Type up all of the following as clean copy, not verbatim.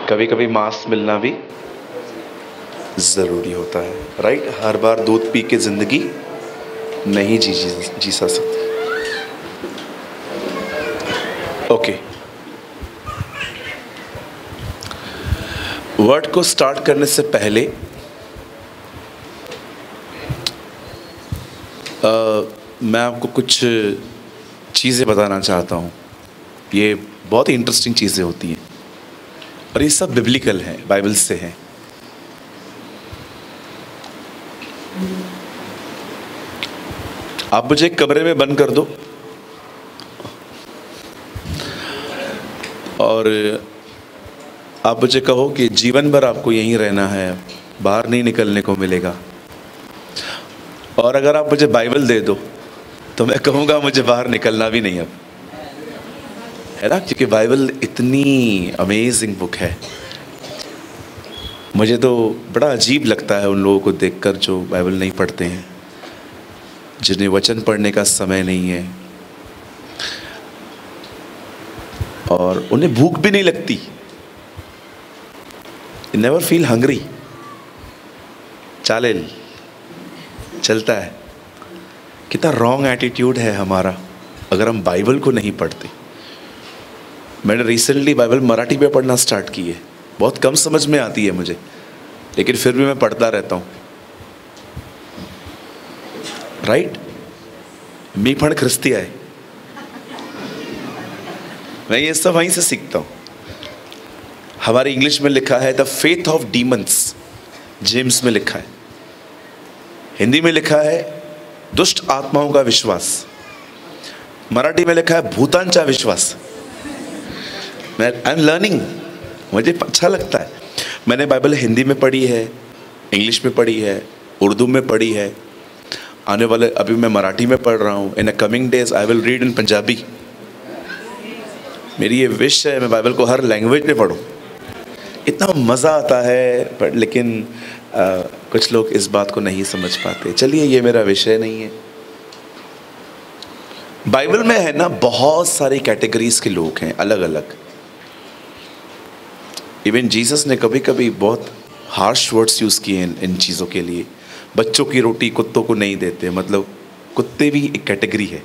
कभी कभी मांस मिलना भी ज़रूरी होता है, राइट। हर बार दूध पी के ज़िंदगी नहीं जी सा सकती। ओके, वर्ड को स्टार्ट करने से पहले मैं आपको कुछ चीज़ें बताना चाहता हूँ। ये बहुत ही इंटरेस्टिंग चीज़ें होती हैं और ये सब बिब्लिकल है, बाइबल से है। आप मुझे एक कमरे में बंद कर दो और आप मुझे कहो कि जीवन भर आपको यहीं रहना है, बाहर नहीं निकलने को मिलेगा। और अगर आप मुझे बाइबल दे दो तो मैं कहूँगा मुझे बाहर निकलना भी नहीं अब, है ना, क्योंकि बाइबल इतनी अमेजिंग बुक है। मुझे तो बड़ा अजीब लगता है उन लोगों को देखकर जो बाइबल नहीं पढ़ते हैं, जिन्हें वचन पढ़ने का समय नहीं है और उन्हें भूख भी नहीं लगती। Never feel hungry. चालेल चलता है। कितना रॉन्ग एटीट्यूड है हमारा अगर हम बाइबल को नहीं पढ़ते। मैंने रिसेंटली बाइबल मराठी में पढ़ना स्टार्ट की है। बहुत कम समझ में आती है मुझे, लेकिन फिर भी मैं पढ़ता रहता हूँ, राइट। मी पण ख्रिस्ती है, मैं ये सब वहीं से सीखता हूँ। हमारी इंग्लिश में लिखा है the faith of demons, James में लिखा है। हिंदी में लिखा है दुष्ट आत्माओं का विश्वास। मराठी में लिखा है भूतांचा विश्वास। मैं आई एम लर्निंग, मुझे अच्छा लगता है। मैंने बाइबल हिंदी में पढ़ी है, इंग्लिश में पढ़ी है, उर्दू में पढ़ी है। आने वाले अभी मैं मराठी में पढ़ रहा हूँ। In a coming days I will read in Punjabi. मेरी ये विश है मैं बाइबल को हर लैंग्वेज में पढूं। इतना मज़ा आता है पर लेकिन कुछ लोग इस बात को नहीं समझ पाते। चलिए, ये मेरा विषय नहीं है। बाइबल में है ना बहुत सारी कैटेगरीज के लोग हैं, अलग अलग। इवन जीसस ने कभी कभी बहुत हार्श वर्ड्स यूज़ किए हैं इन चीज़ों के लिए। बच्चों की रोटी कुत्तों को नहीं देते, मतलब कुत्ते भी एक कैटेगरी है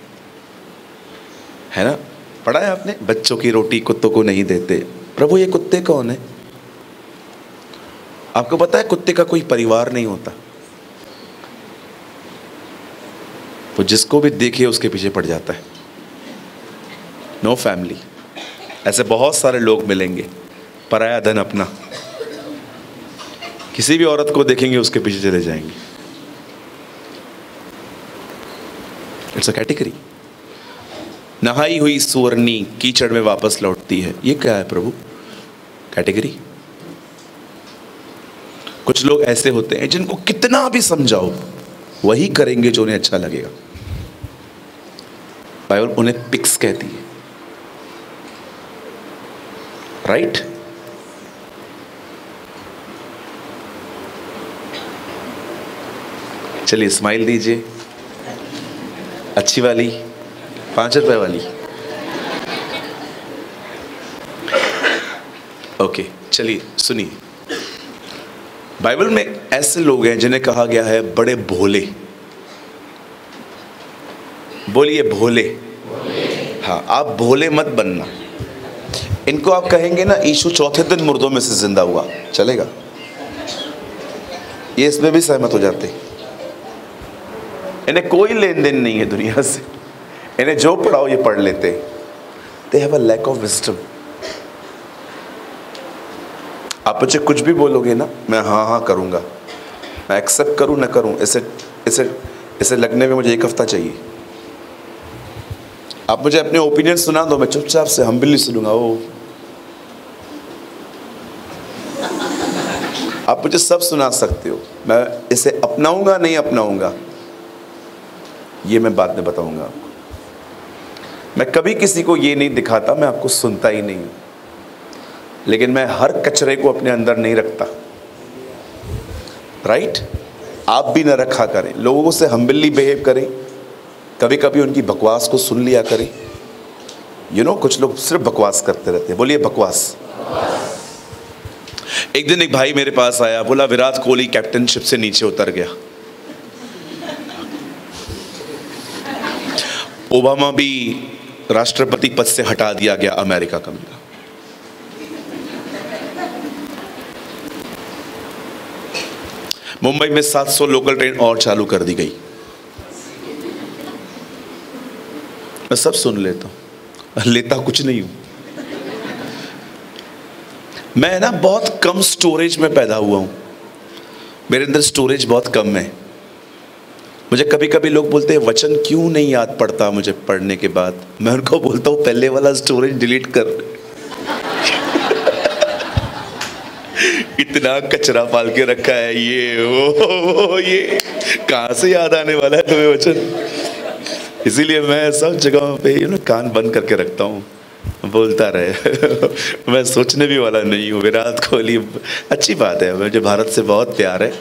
ना। पढ़ा है आपने, बच्चों की रोटी कुत्तों को नहीं देते। प्रभु, ये कुत्ते कौन है? आपको पता है कुत्ते का कोई परिवार नहीं होता, वो जिसको भी देखे उसके पीछे पड़ जाता है। No family. ऐसे बहुत सारे लोग मिलेंगे, पराया धन अपना। किसी भी औरत को देखेंगे उसके पीछे चले जाएंगे। It's a category. नहाई हुई सुअरनी कीचड़ में वापस लौटती है, ये क्या है प्रभु? कैटेगरी। कुछ लोग ऐसे होते हैं जिनको कितना भी समझाओ वही करेंगे जो उन्हें अच्छा लगेगा। बाइबल उन्हें पिक्स कहती है, राइट। चलिए स्माइल दीजिए, अच्छी वाली, 5 रुपए वाली। ओके, चलिए सुनिए। बाइबल में ऐसे लोग हैं जिन्हें कहा गया है बड़े भोले। बोलिए भोले। हाँ, आप भोले मत बनना। इनको आप कहेंगे ना यीशु चौथे दिन मुर्दों में से जिंदा हुआ, चलेगा? ये इसमें भी सहमत हो जाते। इन्हें कोई लेन देन नहीं है दुनिया से। इन्हें जो पढ़ाओ ये पढ़ लेते। They have a lack of wisdom. आप मुझे कुछ भी बोलोगे ना, मैं हाँ हाँ करूँगा। मैं एक्सेप्ट करूँ ना करूँ, इसे लगने में मुझे 1 हफ्ता चाहिए। आप मुझे अपने ओपिनियन सुना दो, मैं चुपचाप से हम्बली सुनूंगा। ओ, आप मुझे सब सुना सकते हो, मैं इसे अपनाऊंगा नहीं अपनाऊंगा ये मैं बाद में बताऊंगा आपको। मैं कभी किसी को ये नहीं दिखाता, मैं आपको सुनता ही नहीं हूं, लेकिन मैं हर कचरे को अपने अंदर नहीं रखता, राइट। आप भी न रखा करें, लोगों से हम्बली बिहेव करें। कभी कभी उनकी बकवास को सुन लिया करें। यू नो, कुछ लोग सिर्फ बकवास करते रहते हैं। बोलिए बकवास। एक दिन एक भाई मेरे पास आया, बोला विराट कोहली कैप्टनशिप से नीचे उतर गया, ओबामा भी राष्ट्रपति पद से हटा दिया गया अमेरिका का। मिला मुंबई में 700 लोकल ट्रेन और चालू कर दी गई। मैं सब सुन लेता हूं, लेता कुछ नहीं हूं। मैं ना बहुत कम स्टोरेज में पैदा हुआ हूं, मेरे अंदर स्टोरेज बहुत कम है। मुझे कभी कभी लोग बोलते हैं वचन क्यों नहीं याद पड़ता मुझे पढ़ने के बाद। मैं उनको बोलता हूँ पहले वाला स्टोरेज डिलीट कर। इतना कचरा पाल के रखा है, ये वो ये कहाँ से याद आने वाला है तुम्हें वचन। इसीलिए मैं सब जगहों पे कान बंद करके रखता हूँ, बोलता रहे। मैं सोचने भी वाला नहीं हूँ। विराट कोहली अच्छी बात है, मुझे भारत से बहुत प्यार है।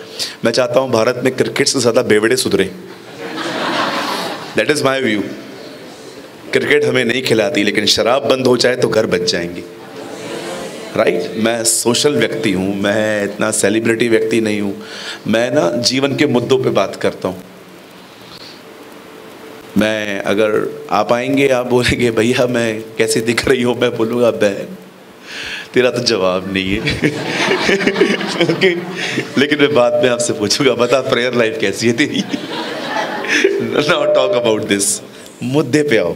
मैं चाहता हूँ भारत में क्रिकेट से ज़्यादा बेवड़े सुधरे। That is my view. Cricket हमें नहीं खिलाती, लेकिन शराब बंद हो जाए तो घर बच जाएंगे। राइट? मैं सोशल व्यक्ति हूँ, मैं इतना सेलिब्रिटी व्यक्ति नहीं हूँ। मैं ना जीवन के मुद्दों पे बात करता हूँ। मैं अगर आप आएंगे, आप बोलेंगे भैया मैं कैसी दिख रही हूँ, मैं बोलूँगा बहन तेरा तो जवाब नहीं है। ओके, लेकिन मैं बाद में आपसे पूछूंगा बता प्रेयर लाइफ कैसी है तेरी। Now talk about this. मुद्दे पे आओ,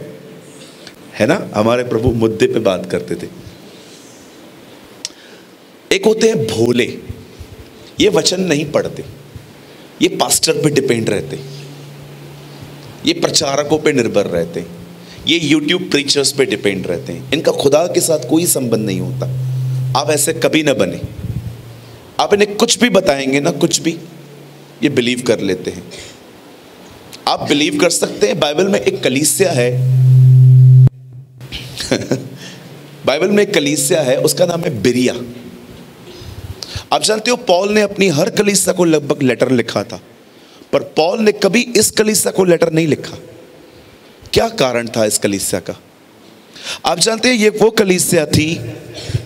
है ना? हमारे प्रभु मुद्दे पे बात करते थे। एक होते हैं भोले, ये वचन नहीं पढ़ते, ये पास्टर पे डिपेंड रहते, ये प्रचारकों पे निर्भर रहते हैं, ये यूट्यूब प्रीचर्स पे डिपेंड रहते हैं। इनका खुदा के साथ कोई संबंध नहीं होता। आप ऐसे कभी ना बने। आप इन्हें कुछ भी बताएंगे ना, कुछ भी, ये बिलीव कर लेते हैं। आप बिलीव कर सकते हैं। बाइबल में एक कलीसिया है। बाइबल में एक कलीसिया है, उसका नाम है बिरिया। आप जानते हो पौल ने अपनी हर कलीसिया को लगभग लेटर लिखा था, पर पौल ने कभी इस कलीसिया को लेटर नहीं लिखा। क्या कारण था इस कलीसिया का? आप जानते हैं ये वो कलीसिया थी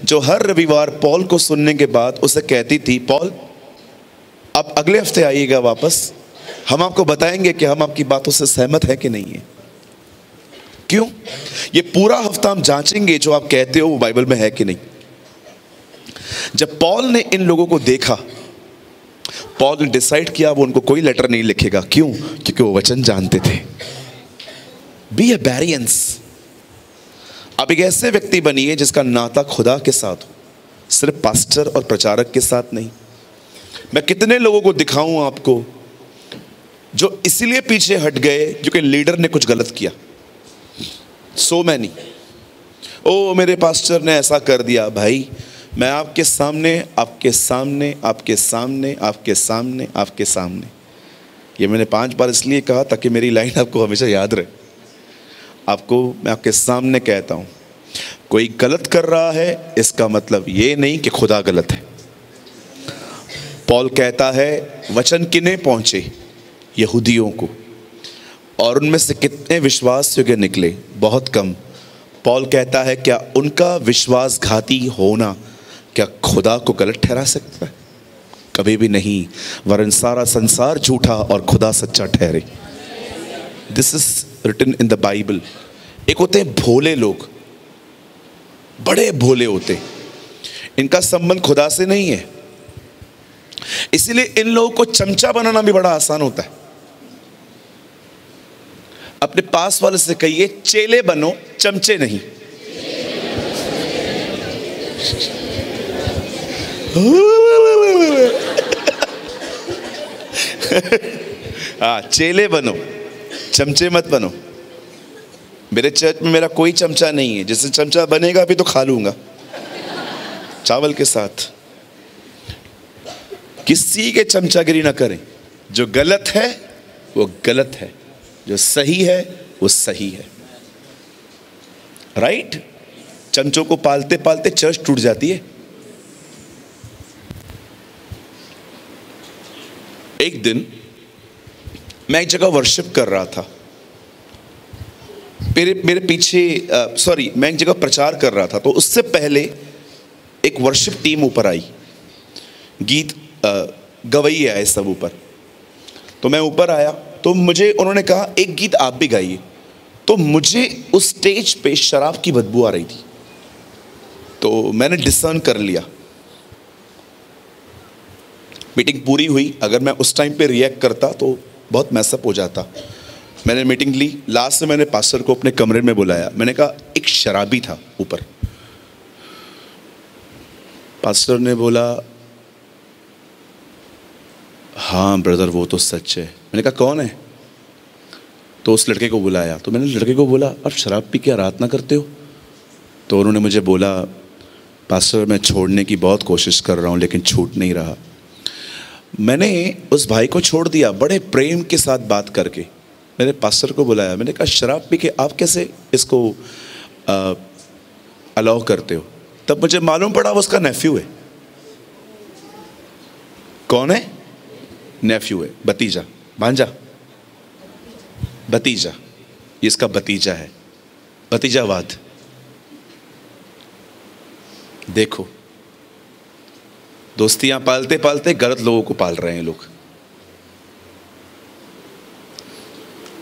जो हर रविवार पौल को सुनने के बाद उसे कहती थी, पौल आप अगले हफ्ते आइएगा वापस, हम आपको बताएंगे कि हम आपकी बातों से सहमत है कि नहीं है। क्यों? ये पूरा हफ्ता हम जांचेंगे जो आप कहते हो वो बाइबल में है कि नहीं। जब पौल ने इन लोगों को देखा, पौल ने डिसाइड किया वो उनको कोई लेटर नहीं लिखेगा। क्यों? क्योंकि वो वचन जानते थे। बी ए बैरियंस। आप एक ऐसे व्यक्ति बनिए जिसका नाता खुदा के साथ हो, सिर्फ पास्टर और प्रचारक के साथ नहीं। मैं कितने लोगों को दिखाऊं आपको जो इसलिए पीछे हट गए क्योंकि लीडर ने कुछ गलत किया। सो मैनी, ओ मेरे पास्टर ने ऐसा कर दिया। भाई मैं आपके सामने आपके सामने आपके सामने आपके सामने आपके सामने, ये मैंने 5 बार इसलिए कहा ताकि मेरी लाइन आपको हमेशा याद रहे। आपको मैं आपके सामने कहता हूं, कोई गलत कर रहा है इसका मतलब ये नहीं कि खुदा गलत है। पौल कहता है वचन किन्हें पहुंचे? यहूदियों को। और उनमें से कितने विश्वास योग्य निकले? बहुत कम। पौल कहता है क्या उनका विश्वासघाती होना क्या खुदा को गलत ठहरा सकता है? कभी भी नहीं, वरन सारा संसार झूठा और खुदा सच्चा ठहरे। This is written in the Bible. एक होते हैं भोले लोग, बड़े भोले होते, इनका संबंध खुदा से नहीं है। इसीलिए इन लोगों को चमचा बनाना भी बड़ा आसान होता है। अपने पास वाले से कहिए चेले बनो, चमचे नहीं। हाँ, चेले बनो, चमचे मत बनो। मेरे चर्च में मेरा कोई चमचा नहीं है, जिससे चमचा बनेगा भी तो खा लूंगा चावल के साथ। किसी के चमचागिरी ना करें। जो गलत है वो गलत है, जो सही है वो सही है। राइट? चमचों को पालते पालते चर्च टूट जाती है। एक दिन मैं एक जगह वर्शिप कर रहा था, मेरे पीछे मैं एक जगह प्रचार कर रहा था, तो उससे पहले एक वर्शिप टीम ऊपर आई। गीत गवैये आए सब ऊपर। तो मैं ऊपर आया तो मुझे उन्होंने कहा एक गीत आप भी गाइए। तो मुझे उस स्टेज पे शराब की बदबू आ रही थी, तो मैंने डिसर्न कर लिया। मीटिंग पूरी हुई, अगर मैं उस टाइम पे रिएक्ट करता तो बहुत मैसअप हो जाता। मैंने मीटिंग ली, लास्ट में मैंने पास्टर को अपने कमरे में बुलाया। मैंने कहा एक शराबी था ऊपर। पास्टर ने बोला हाँ ब्रदर वो तो सच है। मैंने कहा कौन है? तो उस लड़के को बुलाया। तो मैंने लड़के को बोला आप शराब पी के आराधना करते हो? तो उन्होंने मुझे बोला पास्टर मैं छोड़ने की बहुत कोशिश कर रहा हूँ लेकिन छूट नहीं रहा। मैंने उस भाई को छोड़ दिया बड़े प्रेम के साथ बात करके। मैंने पास्टर को बुलाया, मैंने कहा शराब पी के आप कैसे इसको अलाउ करते हो? तब मुझे मालूम पड़ा वो उसका नेफ्यू है। कौन है? नेफ्यू है, भतीजा, भांजा, भतीजा, ये इसका भतीजा है। भतीजावाद। देखो दोस्तियां पालते पालते गलत लोगों को पाल रहे हैं लोग।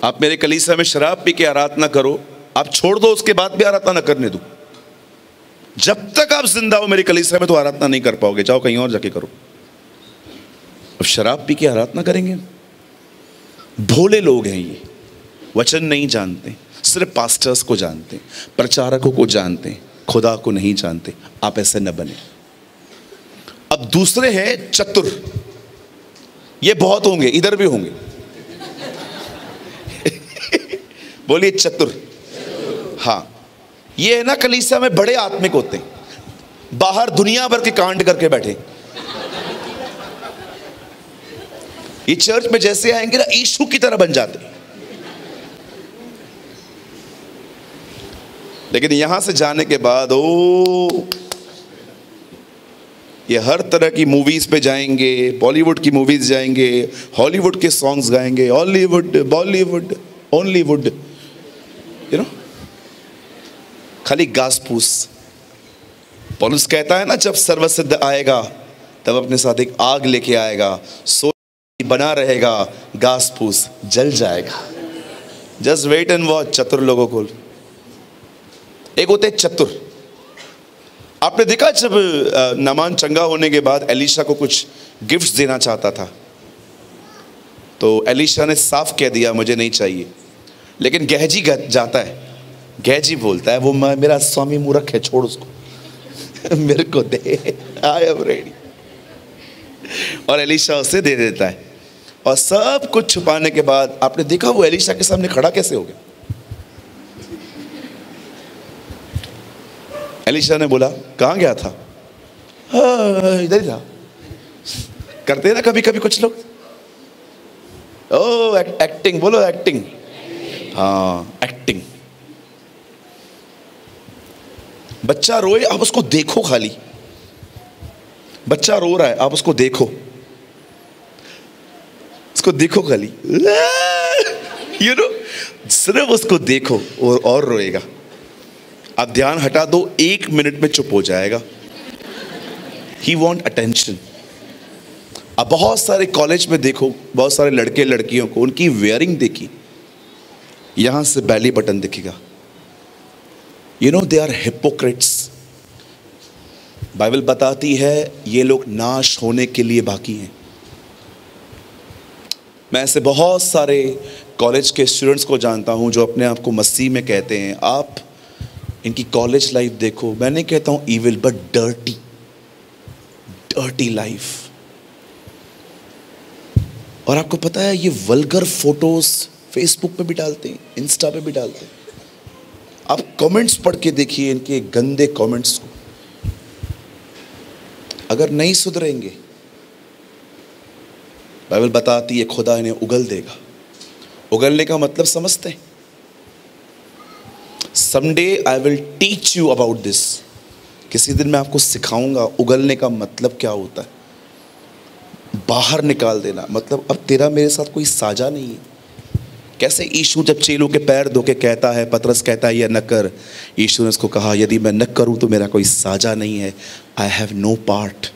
आप मेरे कलीसिया में शराब पी के आराधना करो, आप छोड़ दो, उसके बाद भी आराधना न करने दो। जब तक आप जिंदा हो मेरे कलीसिया में तो आराधना नहीं कर पाओगे, जाओ कहीं और जाके करो। अब शराब पी के आराधना करेंगे? भोले लोग हैं ये, वचन नहीं जानते, सिर्फ पास्टर्स को जानते, प्रचारकों को जानते, खुदा को नहीं जानते। आप ऐसे न बने। अब दूसरे हैं चतुर, ये बहुत होंगे, इधर भी होंगे। बोलिए चतुर। हाँ, ये है ना कलीसिया में बड़े आत्मिक होते हैं, बाहर दुनिया भर के कांड करके बैठे। ये चर्च में जैसे आएंगे ना यीशु की तरह बन जाते। लेकिन यहां से जाने के बाद ये हर तरह की मूवीज पे जाएंगे, बॉलीवुड की मूवीज जाएंगे, हॉलीवुड के सॉन्ग्स गाएंगे, हॉलीवुड, बॉलीवुड, ओनलीवुड, यू नो, खाली घास फूस। पौलुस कहता है ना जब सर्वसिद्ध आएगा तब अपने साथ एक आग लेके आएगा, सो बना रहेगा, घास फूस जल जाएगा। Just wait and watch. चतुर लोगों को, एक होते चतुर। आपने देखा जब नामान चंगा होने के बाद एलीशा को कुछ गिफ्ट्स देना चाहता था तो एलीशा ने साफ कह दिया मुझे नहीं चाहिए। लेकिन गहजी जाता है, गहजी बोलता है वो मेरा स्वामी मूर्ख है, छोड़ उसको। मेरे को दे, आई एम रेडी। और एलीशा उसे दे देता है। और सब कुछ छुपाने के बाद आपने देखा वो एलीशा के सामने खड़ा कैसे हो गया। एलीशा ने बोला कहाँ गया था? इधर ही था। करते हैं ना कभी कभी कुछ लोग। ओ एक्टिंग, बोलो एक्टिंग। हाँ एक्टिंग। बच्चा रोए आप उसको देखो, खाली बच्चा रो रहा है आप उसको देखो, उसको देखो खाली, यू नो, सिर्फ उसको देखो और रोएगा। आप ध्यान हटा दो, 1 मिनट में चुप हो जाएगा। ही वॉन्ट अटेंशन। अब बहुत सारे कॉलेज में देखो, बहुत सारे लड़के लड़कियों को उनकी वेयरिंग देखी, यहां से बैली बटन दिखेगा। You know they are hypocrites. Bible बताती है ये लोग नाश होने के लिए बाकी हैं। मैं ऐसे बहुत सारे कॉलेज के स्टूडेंट्स को जानता हूं जो अपने आप को मसीह में कहते हैं। आप इनकी कॉलेज लाइफ देखो, मैं नहीं कहता हूं evil, but dirty, dirty life. और आपको पता है ये वल्गर फोटोज फेसबुक पे भी डालते हैं, इंस्टा पे भी डालते हैं। आप कमेंट्स पढ़ के देखिए इनके गंदे कमेंट्स को। अगर नहीं सुधरेंगे, बाइबल बताती है खुदा इन्हें उगल देगा। उगलने का मतलब समझते हैं? Someday I will teach you about this. किसी दिन मैं आपको सिखाऊंगा उगलने का मतलब क्या होता है। बाहर निकाल देना मतलब अब तेरा मेरे साथ कोई साझा नहीं है। कैसे यीशु जब चेलों के पैर धो के कहता है, पतरस कहता है यह न कर, यीशु ने उसको कहा यदि मैं न करूं तो मेरा कोई साझा नहीं है। I have no part.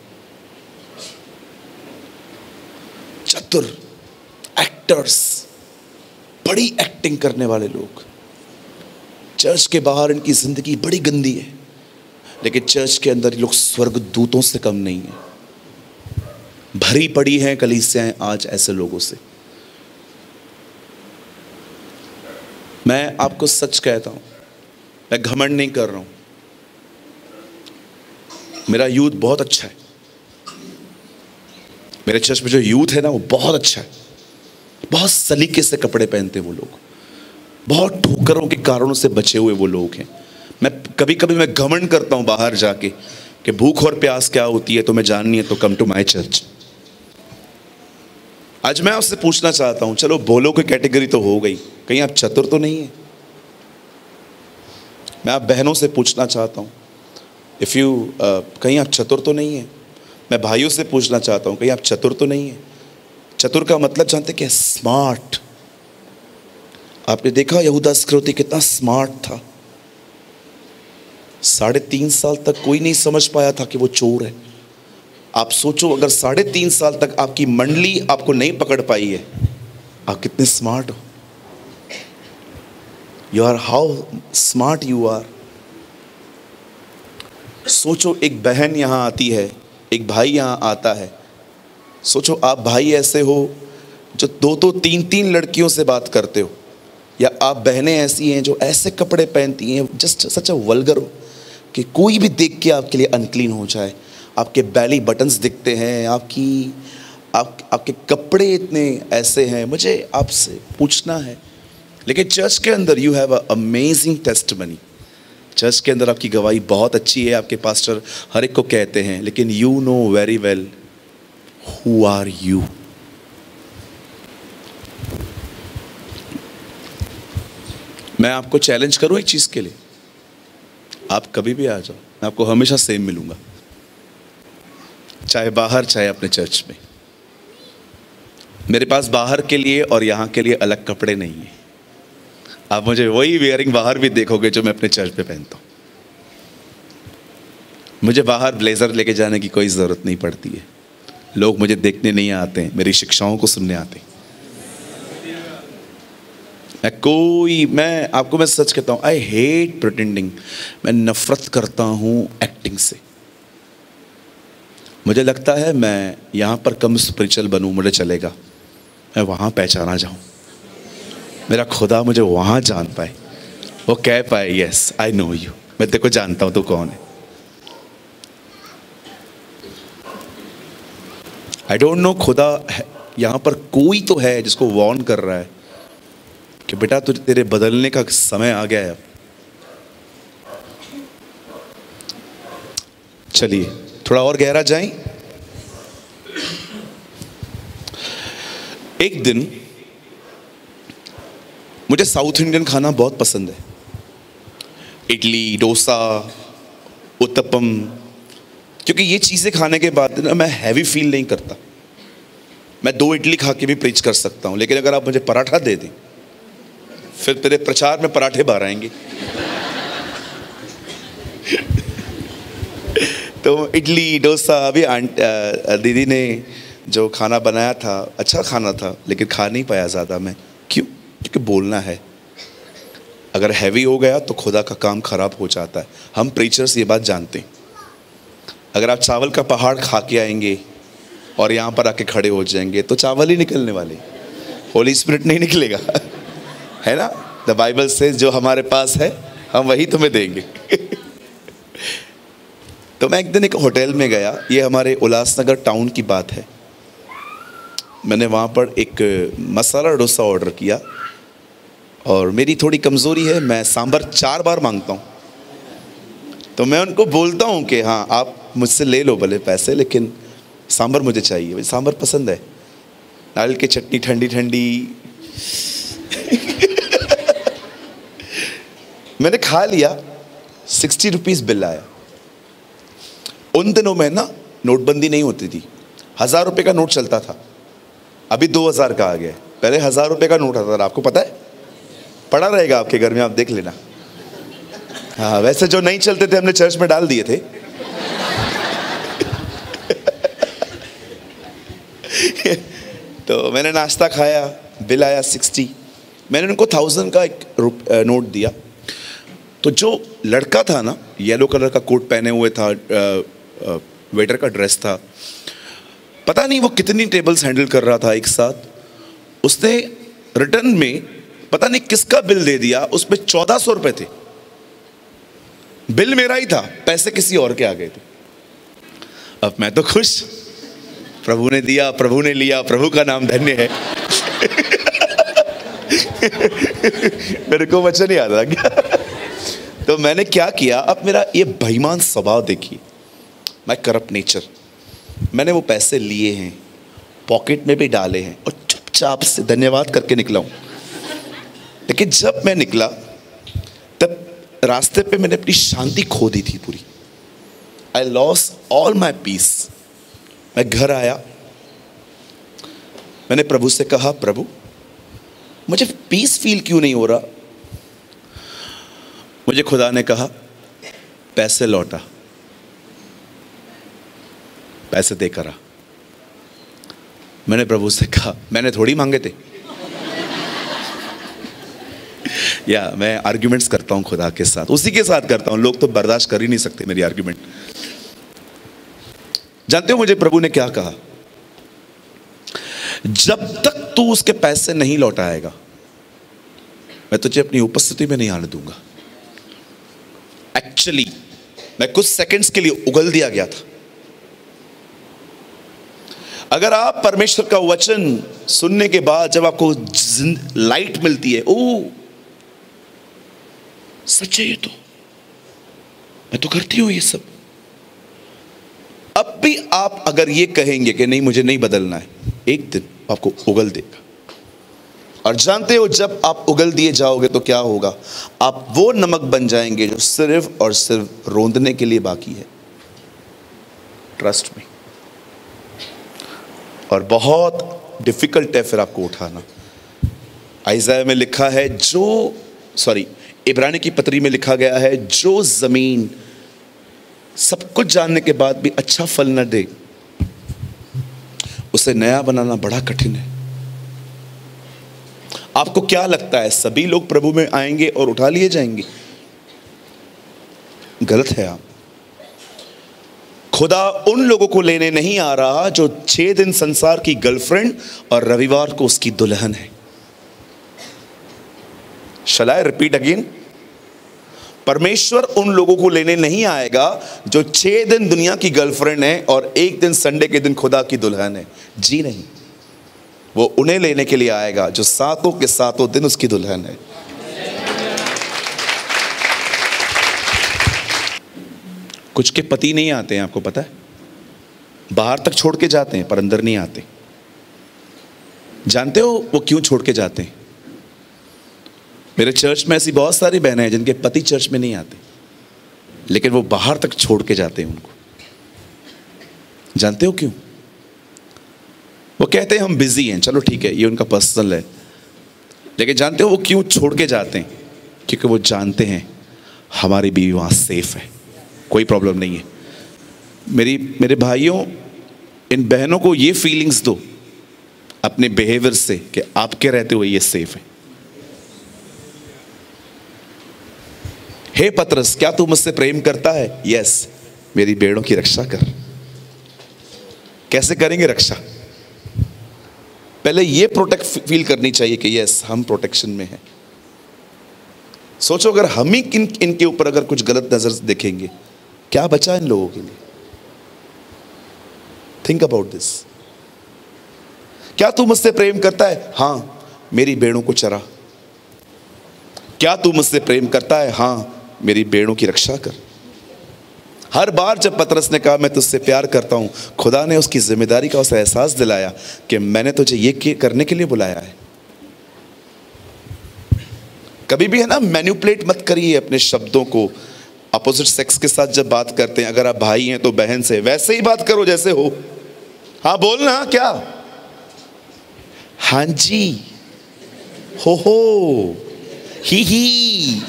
बहादुर एक्टर्स, बड़ी एक्टिंग करने वाले लोग। चर्च के बाहर इनकी जिंदगी बड़ी गंदी है, लेकिन चर्च के अंदर ये लोग स्वर्गदूतों से कम नहीं है। भरी पड़ी हैं कलीसियाएं आज ऐसे लोगों से। मैं आपको सच कहता हूं, मैं घमंड नहीं कर रहा हूं, मेरा यूथ बहुत अच्छा है। मेरे चर्च में जो यूथ है ना, वो बहुत अच्छा है। बहुत सलीके से कपड़े पहनते वो लोग, बहुत ठोकरों के कारणों से बचे हुए वो लोग हैं। मैं कभी कभी मैं घमंड करता हूं बाहर जाके कि भूख और प्यास क्या होती है, तुम्हें जाननी है तो कम टू माय चर्च। आज मैं आपसे पूछना चाहता हूं, चलो बोलो की कैटेगरी तो हो गई, कहीं आप चतुर तो नहीं है? मैं आप बहनों से पूछना चाहता हूं, कहीं आप चतुर तो नहीं है? मैं भाइयों से पूछना चाहता हूं, कहीं आप चतुर तो नहीं है? चतुर का मतलब जानते क्या? स्मार्ट। आपने देखा यहूदा इस्करियोती कितना स्मार्ट था। 3.5 साल तक कोई नहीं समझ पाया था कि वो चोर है। आप सोचो, अगर 3.5 साल तक आपकी मंडली आपको नहीं पकड़ पाई है, आप कितने स्मार्ट हो। You are how smart you are. सोचो, एक बहन यहां आती है, एक भाई यहां आता है। सोचो, आप भाई ऐसे हो जो 2-2 3-3 लड़कियों से बात करते हो, या आप बहनें ऐसी हैं जो ऐसे कपड़े पहनती हैं जस्ट सच अ वल्गर हो कि कोई भी देख के आपके लिए अनक्लीन हो जाए। आपके बैली बटन्स दिखते हैं, आपके कपड़े इतने ऐसे हैं। मुझे आपसे पूछना है, लेकिन चर्च के अंदर you have a amazing testimony. Church के अंदर आपकी गवाही बहुत अच्छी है, आपके पास्टर हर एक को कहते हैं, लेकिन you know very well who are you. मैं आपको चैलेंज करूं एक चीज के लिए, आप कभी भी आ जाओ, मैं आपको हमेशा सेम मिलूंगा, चाहे बाहर चाहे अपने चर्च में। मेरे पास बाहर के लिए और यहां के लिए अलग कपड़े नहीं है। आप मुझे वही वेयरिंग बाहर भी देखोगे जो मैं अपने चर्च पे पहनता हूं। मुझे बाहर ब्लेजर लेके जाने की कोई जरूरत नहीं पड़ती है। लोग मुझे देखने नहीं आते हैं, मेरी शिक्षाओं को सुनने आते हैं। मैं सच कहता हूं, आई हेट प्रिटेंडिंग। मैं नफरत करता हूं एक्टिंग से। मुझे लगता है मैं यहां पर कम स्पिरिचुअल बनूं, मुझे चलेगा, मैं वहां पहचाना जाऊं, मेरा खुदा मुझे वहां जान पाए, वो कह पाए यस आई नो यू, मैं तेरे को जानता हूं तू कौन है। आई डोंट नो, खुदा यहां पर कोई तो है जिसको वार्न कर रहा है कि बेटा तुझे, तेरे बदलने का समय आ गया है। चलिए थोड़ा और गहरा जाएं। एक दिन, मुझे साउथ इंडियन खाना बहुत पसंद है, इडली, डोसा, उत्तपम, क्योंकि ये चीज़ें खाने के बाद ना मैं हैवी फील नहीं करता। मैं 2 इडली खा के भी प्रीच कर सकता हूँ, लेकिन अगर आप मुझे पराठा दे दें, फिर तेरे प्रचार में पराठे बाहर आएंगे। तो इडली, डोसा, अभी दीदी ने जो खाना बनाया था अच्छा खाना था, लेकिन खा नहीं पाया ज़्यादा मैं। क्यों? क्योंकि बोलना है। अगर हैवी हो गया तो खुदा का काम खराब हो जाता है। हम प्रीचर्स ये बात जानते हैं। अगर आप चावल का पहाड़ खा के आएंगे और यहाँ पर आके खड़े हो जाएंगे तो चावल ही निकलने वाले, होली स्पिरिट नहीं निकलेगा, है ना? द बाइबल से जो हमारे पास है हम वही तुम्हें देंगे। तो मैं एक दिन एक होटल में गया, ये हमारे उल्लासनगर टाउन की बात है। मैंने वहाँ पर एक मसाला डोसा ऑर्डर किया, और मेरी थोड़ी कमज़ोरी है, मैं सांभर 4 बार मांगता हूँ। तो मैं उनको बोलता हूँ कि हाँ आप मुझसे ले लो भले पैसे, लेकिन सांभर मुझे चाहिए। मुझे सांभर पसंद है, नारियल की चटनी ठंडी ठंडी। मैंने खा लिया, 60 रुपीज़ बिल आया। उन दिनों में ना नोटबंदी नहीं होती थी, 1000 रुपये का नोट चलता था, अभी 2000 का आ गया। पहले 1000 रुपये का नोट आता था, आपको पता है? पड़ा रहेगा आपके घर में, आप देख लेना। हाँ, वैसे जो नहीं चलते थे हमने चर्च में डाल दिए थे। तो मैंने नाश्ता खाया, बिल आया 60। मैंने उनको 1000 का एक नोट दिया। तो जो लड़का था ना, येलो कलर का कोट पहने हुए था, वेटर का ड्रेस था, पता नहीं वो कितनी टेबल्स हैंडल कर रहा था एक साथ। उसने रिटर्न में पता नहीं किसका बिल दे दिया, उसमें 1400 रुपए थे। बिल मेरा ही था, पैसे किसी और के आ गए थे। अब मैं तो खुश, प्रभु ने दिया, प्रभु ने लिया, प्रभु का नाम धन्य है। मेरे को वचन याद आ गया। तो मैंने क्या किया, अब मेरा ये बेईमान स्वभाव देखिए, माय करप्ट नेचर। मैंने वो पैसे लिए हैं, पॉकेट में भी डाले हैं और चुपचाप से धन्यवाद करके निकला हूं। लेकिन जब मैं निकला तब रास्ते पे मैंने अपनी शांति खो दी थी पूरी। आई लॉस ऑल माई पीस। मैं घर आया, मैंने प्रभु से कहा, प्रभु मुझे पीस फील क्यों नहीं हो रहा। मुझे खुदा ने कहा, पैसे लौटा, पैसे देकर आ। मैंने प्रभु से कहा, मैंने थोड़ी मांगे थे। या मैं आर्ग्यूमेंट्स करता हूं खुदा के साथ, उसी के साथ करता हूं। लोग तो बर्दाश्त कर ही नहीं सकते मेरी आर्ग्यूमेंट। जानते हो मुझे प्रभु ने क्या कहा, जब तक तू उसके पैसे नहीं लौटाएगा मैं तुझे अपनी उपस्थिति में नहीं आने दूंगा। एक्चुअली मैं कुछ सेकंड्स के लिए उगल दिया गया था। अगर आप परमेश्वर का वचन सुनने के बाद जब आपको लाइट मिलती है, ओ सच है, ये तो मैं तो करती हूं ये सब। अब भी आप अगर ये कहेंगे कि नहीं मुझे नहीं बदलना है, एक दिन आपको उगल देगा। और जानते हो जब आप उगल दिए जाओगे तो क्या होगा, आप वो नमक बन जाएंगे जो सिर्फ और सिर्फ रोंदने के लिए बाकी है। ट्रस्ट में। और बहुत डिफिकल्ट है फिर आपको उठाना। आइज़ाया में लिखा है, इब्रानी की पत्री में लिखा गया है, जो जमीन सब कुछ जानने के बाद भी अच्छा फल न दे, उसे नया बनाना बड़ा कठिन है। आपको क्या लगता है सभी लोग प्रभु में आएंगे और उठा लिए जाएंगे? गलत है आप। खुदा उन लोगों को लेने नहीं आ रहा जो 6 दिन संसार की गर्लफ्रेंड और रविवार को उसकी दुल्हन है। Shall I repeat again? परमेश्वर उन लोगों को लेने नहीं आएगा जो 6 दिन दुनिया की गर्लफ्रेंड है और एक दिन संडे के दिन खुदा की दुल्हन है। जी नहीं, वो उन्हें लेने के लिए आएगा जो सातों के सातों दिन उसकी दुल्हन है। कुछ के पति नहीं आते हैं, आपको पता है, बाहर तक छोड़ के जाते हैं पर अंदर नहीं आते। जानते हो वो क्यों छोड़ के जाते हैं? मेरे चर्च में ऐसी बहुत सारी बहनें हैं जिनके पति चर्च में नहीं आते, लेकिन वो बाहर तक छोड़ के जाते हैं उनको। जानते हो क्यों? वो कहते हैं हम बिजी हैं, चलो ठीक है, ये उनका पर्सनल है, लेकिन जानते हो वो क्यों छोड़ के जाते हैं? क्योंकि वो जानते हैं हमारी बीवी वहाँ सेफ है, कोई प्रॉब्लम नहीं है। मेरे भाइयों, इन बहनों को ये फीलिंग्स दो अपने बिहेवियर से कि आपके रहते हुए ये सेफ है। हे पतरस, क्या तू मुझसे प्रेम करता है? यस, मेरी भेड़ों की रक्षा कर। कैसे करेंगे रक्षा? पहले ये प्रोटेक्ट फील करनी चाहिए कि यस हम प्रोटेक्शन में हैं। सोचो अगर हम ही इनके ऊपर अगर कुछ गलत नजर देखेंगे, क्या बचा इन लोगों के लिए? Think about this. क्या तू मुझसे प्रेम करता है? हाँ, मेरी भेड़ों को चरा। क्या तू मुझसे प्रेम करता है? हाँ, मेरी भेड़ों की रक्षा कर। हर बार जब पतरस ने कहा मैं तुझसे प्यार करता हूं, खुदा ने उसकी जिम्मेदारी का उसे एहसास दिलाया कि मैंने तुझे ये करने के लिए बुलाया है। कभी भी है ना, मैनिपुलेट मत करिए अपने शब्दों को। अपोजिट सेक्स के साथ जब बात करते हैं, अगर आप भाई हैं तो बहन से वैसे ही बात करो जैसे हो। हाँ बोलना, क्या? हाँ जी, हो, ही।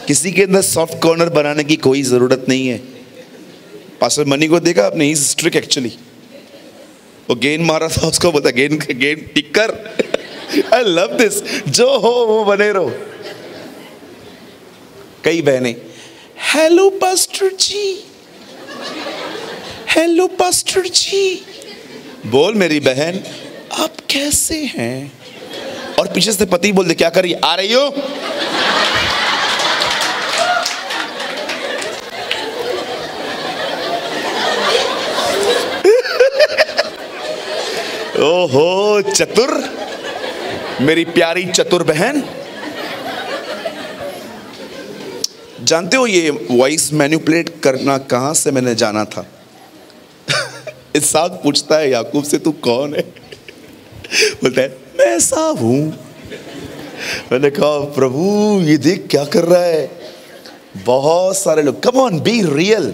किसी के अंदर सॉफ्ट कॉर्नर बनाने की कोई जरूरत नहीं है। पास्टर मनी को देखा आपने? He is strict actually. वो गेंद मारा था, उसको बोलता गेंद गेंद टिक कर। आई लव दिस, जो हो वो बने रहो। कई बहनें, हेलो पास्टर जी, हेलो पास्टर जी। बोल मेरी बहन आप कैसे हैं? और पीछे से पति बोल दे क्या करी, आ रही हो? ओहो चतुर, मेरी प्यारी चतुर बहन। जानते हो ये वॉइस मैनिपुलेट करना कहां से मैंने जाना था? इसहाक पूछता है याकूब से तू कौन है? बोलता है मैं ऐसा हूं। मैंने कहा प्रभु ये देख क्या कर रहा है। बहुत सारे लोग, come on be real,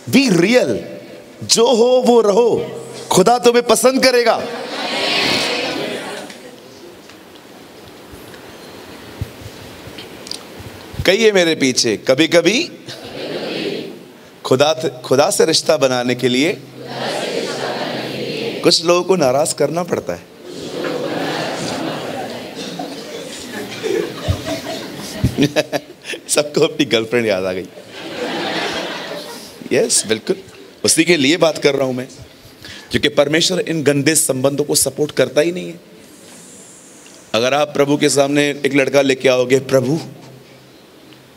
be real, जो हो वो रहो, खुदा तुम्हें पसंद करेगा। कहिए मेरे पीछे, कभी कभी खुदा से रिश्ता बनाने के लिए कुछ लोगों को नाराज करना पड़ता है। सबको अपनी गर्लफ्रेंड याद आ गई। यस बिल्कुल, उसी के लिए बात कर रहा हूं मैं, क्योंकि परमेश्वर इन गंदे संबंधों को सपोर्ट करता ही नहीं है। अगर आप प्रभु के सामने एक लड़का लेके आओगे, प्रभु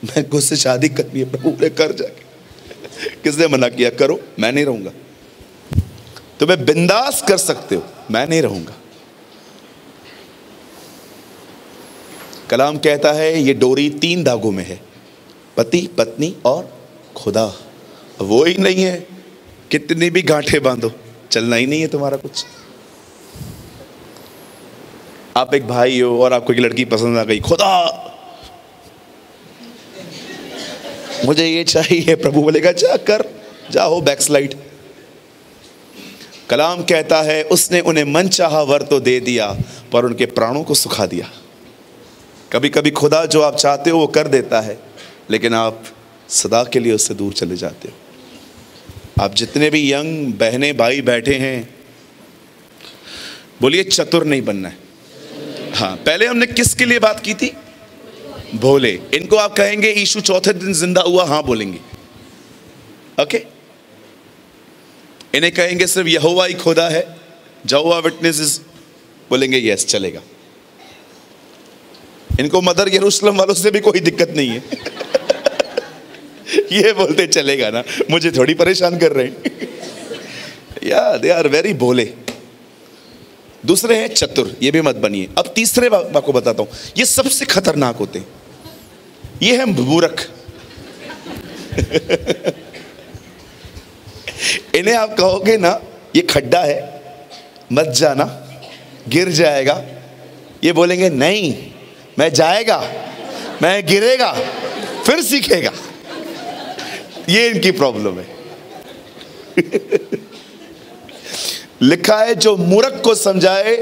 मैं उससे शादी करनी है, प्रभु ने कर जाके, किसने मना किया? करो, मैं नहीं रहूंगा। तुम्हें बिंदास कर सकते हो, मैं नहीं रहूंगा। कलाम कहता है ये डोरी 3 धागों में है, पति पत्नी और खुदा। वो ही नहीं है, कितनी भी गांठें बांधो चलना ही नहीं है तुम्हारा कुछ। आप एक भाई हो और आपको एक लड़की पसंद आ गई, खुदा मुझे ये चाहिए, प्रभु बोलेगा जा कर, जाओ बैकस्लाइड। कलाम कहता है उसने उन्हें मनचाहा वर तो दे दिया पर उनके प्राणों को सुखा दिया। कभी कभी खुदा जो आप चाहते हो वो कर देता है, लेकिन आप सदा के लिए उससे दूर चले जाते हो। आप जितने भी यंग बहनें भाई बैठे हैं, बोलिए चतुर नहीं बनना है। हाँ, पहले हमने किसके लिए बात की थी? भोले। इनको आप कहेंगे यीशु चौथे दिन जिंदा हुआ, हाँ बोलेंगे, ओके। इन्हें कहेंगे सिर्फ यहोवा ही खुदा है, यहोवा विटनेसेस, बोलेंगे यस चलेगा। इनको मदर यरूशलेम वालों से भी कोई दिक्कत नहीं है। ये बोलते चलेगा ना, मुझे थोड़ी परेशान कर रहे हैं। या दे आर वेरी भोले। दूसरे हैं चतुर, ये भी मत बनिए। अब तीसरे को बताता हूं, ये सबसे खतरनाक होते हैं। ये है मूर्ख। इन्हें आप कहोगे ना ये खड्डा है, मत जाना, गिर जाएगा, ये बोलेंगे नहीं मैं जाएगा, मैं गिरेगा, फिर सीखेगा। ये इनकी प्रॉब्लम है। लिखा है जो मूर्ख को समझाए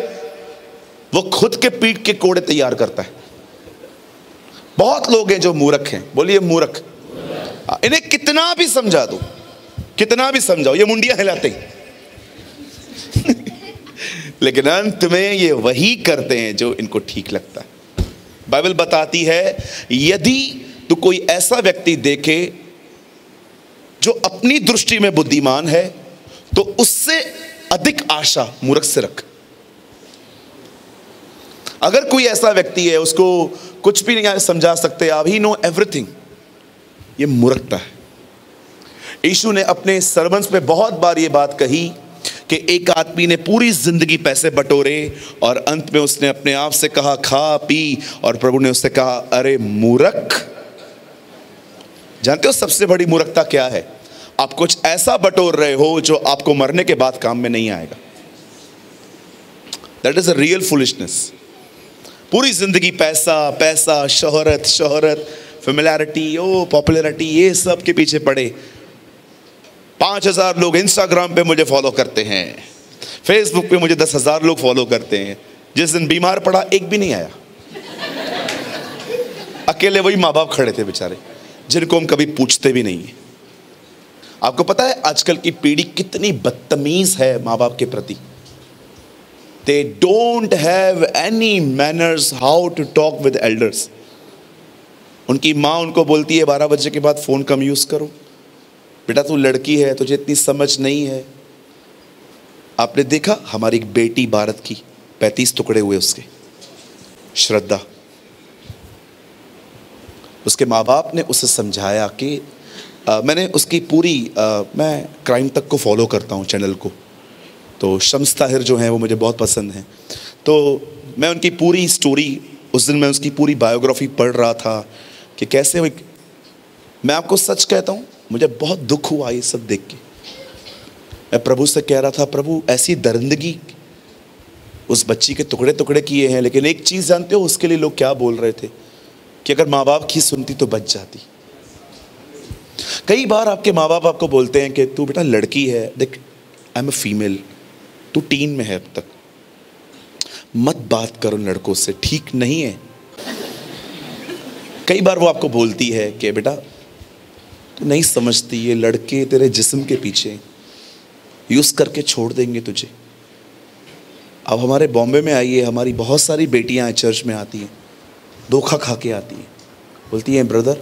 वो खुद के पीठ के कोड़े तैयार करता है। बहुत लोग हैं जो मूर्ख हैं, बोलिए मूर्ख। इन्हें कितना भी समझा दो, कितना भी समझाओ, ये मुंडियां हिलाते हैं। लेकिन अंत में ये वही करते हैं जो इनको ठीक लगता है। बाइबल बताती है यदि तू कोई ऐसा व्यक्ति देखे जो अपनी दृष्टि में बुद्धिमान है तो उससे अधिक आशा मूर्ख से रख। अगर कोई ऐसा व्यक्ति है उसको कुछ भी नहीं समझा सकते आप, ही नो एवरीथिंग, ये मूर्खता है। यीशु ने अपने सर्वंट्स पे बहुत बार ये बात कही कि एक आदमी ने पूरी जिंदगी पैसे बटोरे और अंत में उसने अपने आप से कहा खा पी, और प्रभु ने उससे कहा अरे मूर्ख। जानते हो सबसे बड़ी मूर्खता क्या है? आप कुछ ऐसा बटोर रहे हो जो आपको मरने के बाद काम में नहीं आएगा। That is a real foolishness. पूरी जिंदगी पैसा पैसा, शोहरत शोहरत, फेमिलियरिटी, ओ पॉपुलैरिटी, ये सब के पीछे पड़े। 5000 लोग इंस्टाग्राम पे मुझे फॉलो करते हैं, फेसबुक पे मुझे 10,000 लोग फॉलो करते हैं। जिस दिन बीमार पड़ा एक भी नहीं आया। अकेले वही माँ बाप खड़े थे बेचारे, जिनको हम कभी पूछते भी नहीं है। आपको पता है आजकल की पीढ़ी कितनी बदतमीज है माँ बाप के प्रति। They don't have any manners how to talk with elders. उनकी माँ उनको बोलती है 12 बजे के बाद फ़ोन कम यूज़ करो, बेटा तू लड़की है, तुझे इतनी समझ नहीं है। आपने देखा हमारी एक बेटी भारत की 35 टुकड़े हुए उसके, श्रद्धा। उसके माँ बाप ने उसे समझाया कि मैंने उसकी पूरी मैं क्राइम तक को फॉलो करता हूँ चैनल को, तो शम्स ताहिर जो हैं वो मुझे बहुत पसंद हैं। तो मैं उनकी पूरी स्टोरी, उस दिन मैं उसकी पूरी बायोग्राफी पढ़ रहा था कि कैसे वो, मैं आपको सच कहता हूँ मुझे बहुत दुख हुआ ये सब देख के। मैं प्रभु से कह रहा था, प्रभु ऐसी दरिंदगी उस बच्ची के टुकड़े टुकड़े किए हैं, लेकिन एक चीज़ जानते हो उसके लिए लोग क्या बोल रहे थे कि अगर माँ बाप की सुनती तो बच जाती। कई बार आपके माँ बाप आपको बोलते हैं कि तू बेटा लड़की है, देख आई एम ए फीमेल, तू टीन में है अब तक, मत बात करो लड़कों से, ठीक नहीं है। कई बार वो आपको बोलती है कि बेटा तू नहीं समझती, ये लड़के तेरे जिस्म के पीछे यूज़ करके छोड़ देंगे तुझे। अब हमारे बॉम्बे में आइए, हमारी बहुत सारी बेटियां चर्च में आती हैं, धोखा खा के आती हैं, बोलती हैं ब्रदर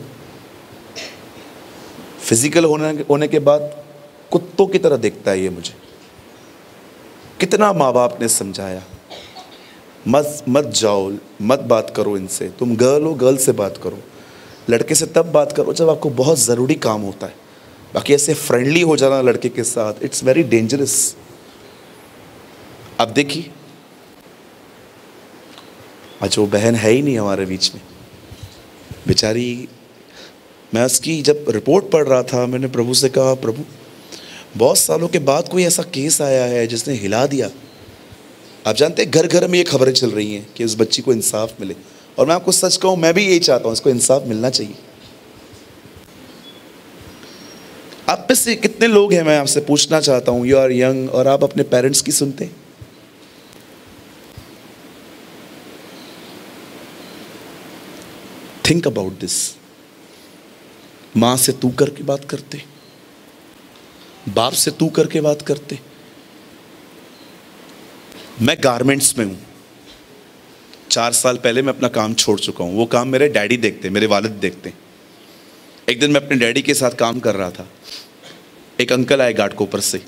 फिजिकल होने के बाद कुत्तों की तरह देखता है ये मुझे। कितना माँ बाप ने समझाया मत जाओ, मत बात करो इनसे, तुम गर्ल हो गर्ल से बात करो, लड़के से तब बात करो जब आपको बहुत ज़रूरी काम होता है, बाकी ऐसे फ्रेंडली हो जाना लड़के के साथ इट्स वेरी डेंजरस। अब देखिए आज वो बहन है ही नहीं हमारे बीच में बेचारी। मैं उसकी जब रिपोर्ट पढ़ रहा था मैंने प्रभु से कहा, प्रभु बहुत सालों के बाद कोई ऐसा केस आया है जिसने हिला दिया। आप जानते हैं घर घर में ये खबरें चल रही हैं कि उस बच्ची को इंसाफ मिले, और मैं आपको सच कहूँ मैं भी यही चाहता हूँ, इसको इंसाफ मिलना चाहिए। आप में से कितने लोग हैं, मैं आपसे पूछना चाहता हूँ, यू आर यंग और आप अपने पेरेंट्स की सुनते हैं? Think about this. मां से तू करके बात करते, बाप से तू करके बात करते। मैं गारमेंट्स में हूं, 4 साल पहले मैं अपना काम छोड़ चुका हूं, वो काम मेरे डैडी देखते, मेरे वालिद देखते। एक दिन मैं अपने डैडी के साथ काम कर रहा था, एक अंकल आए घाट कोपर से,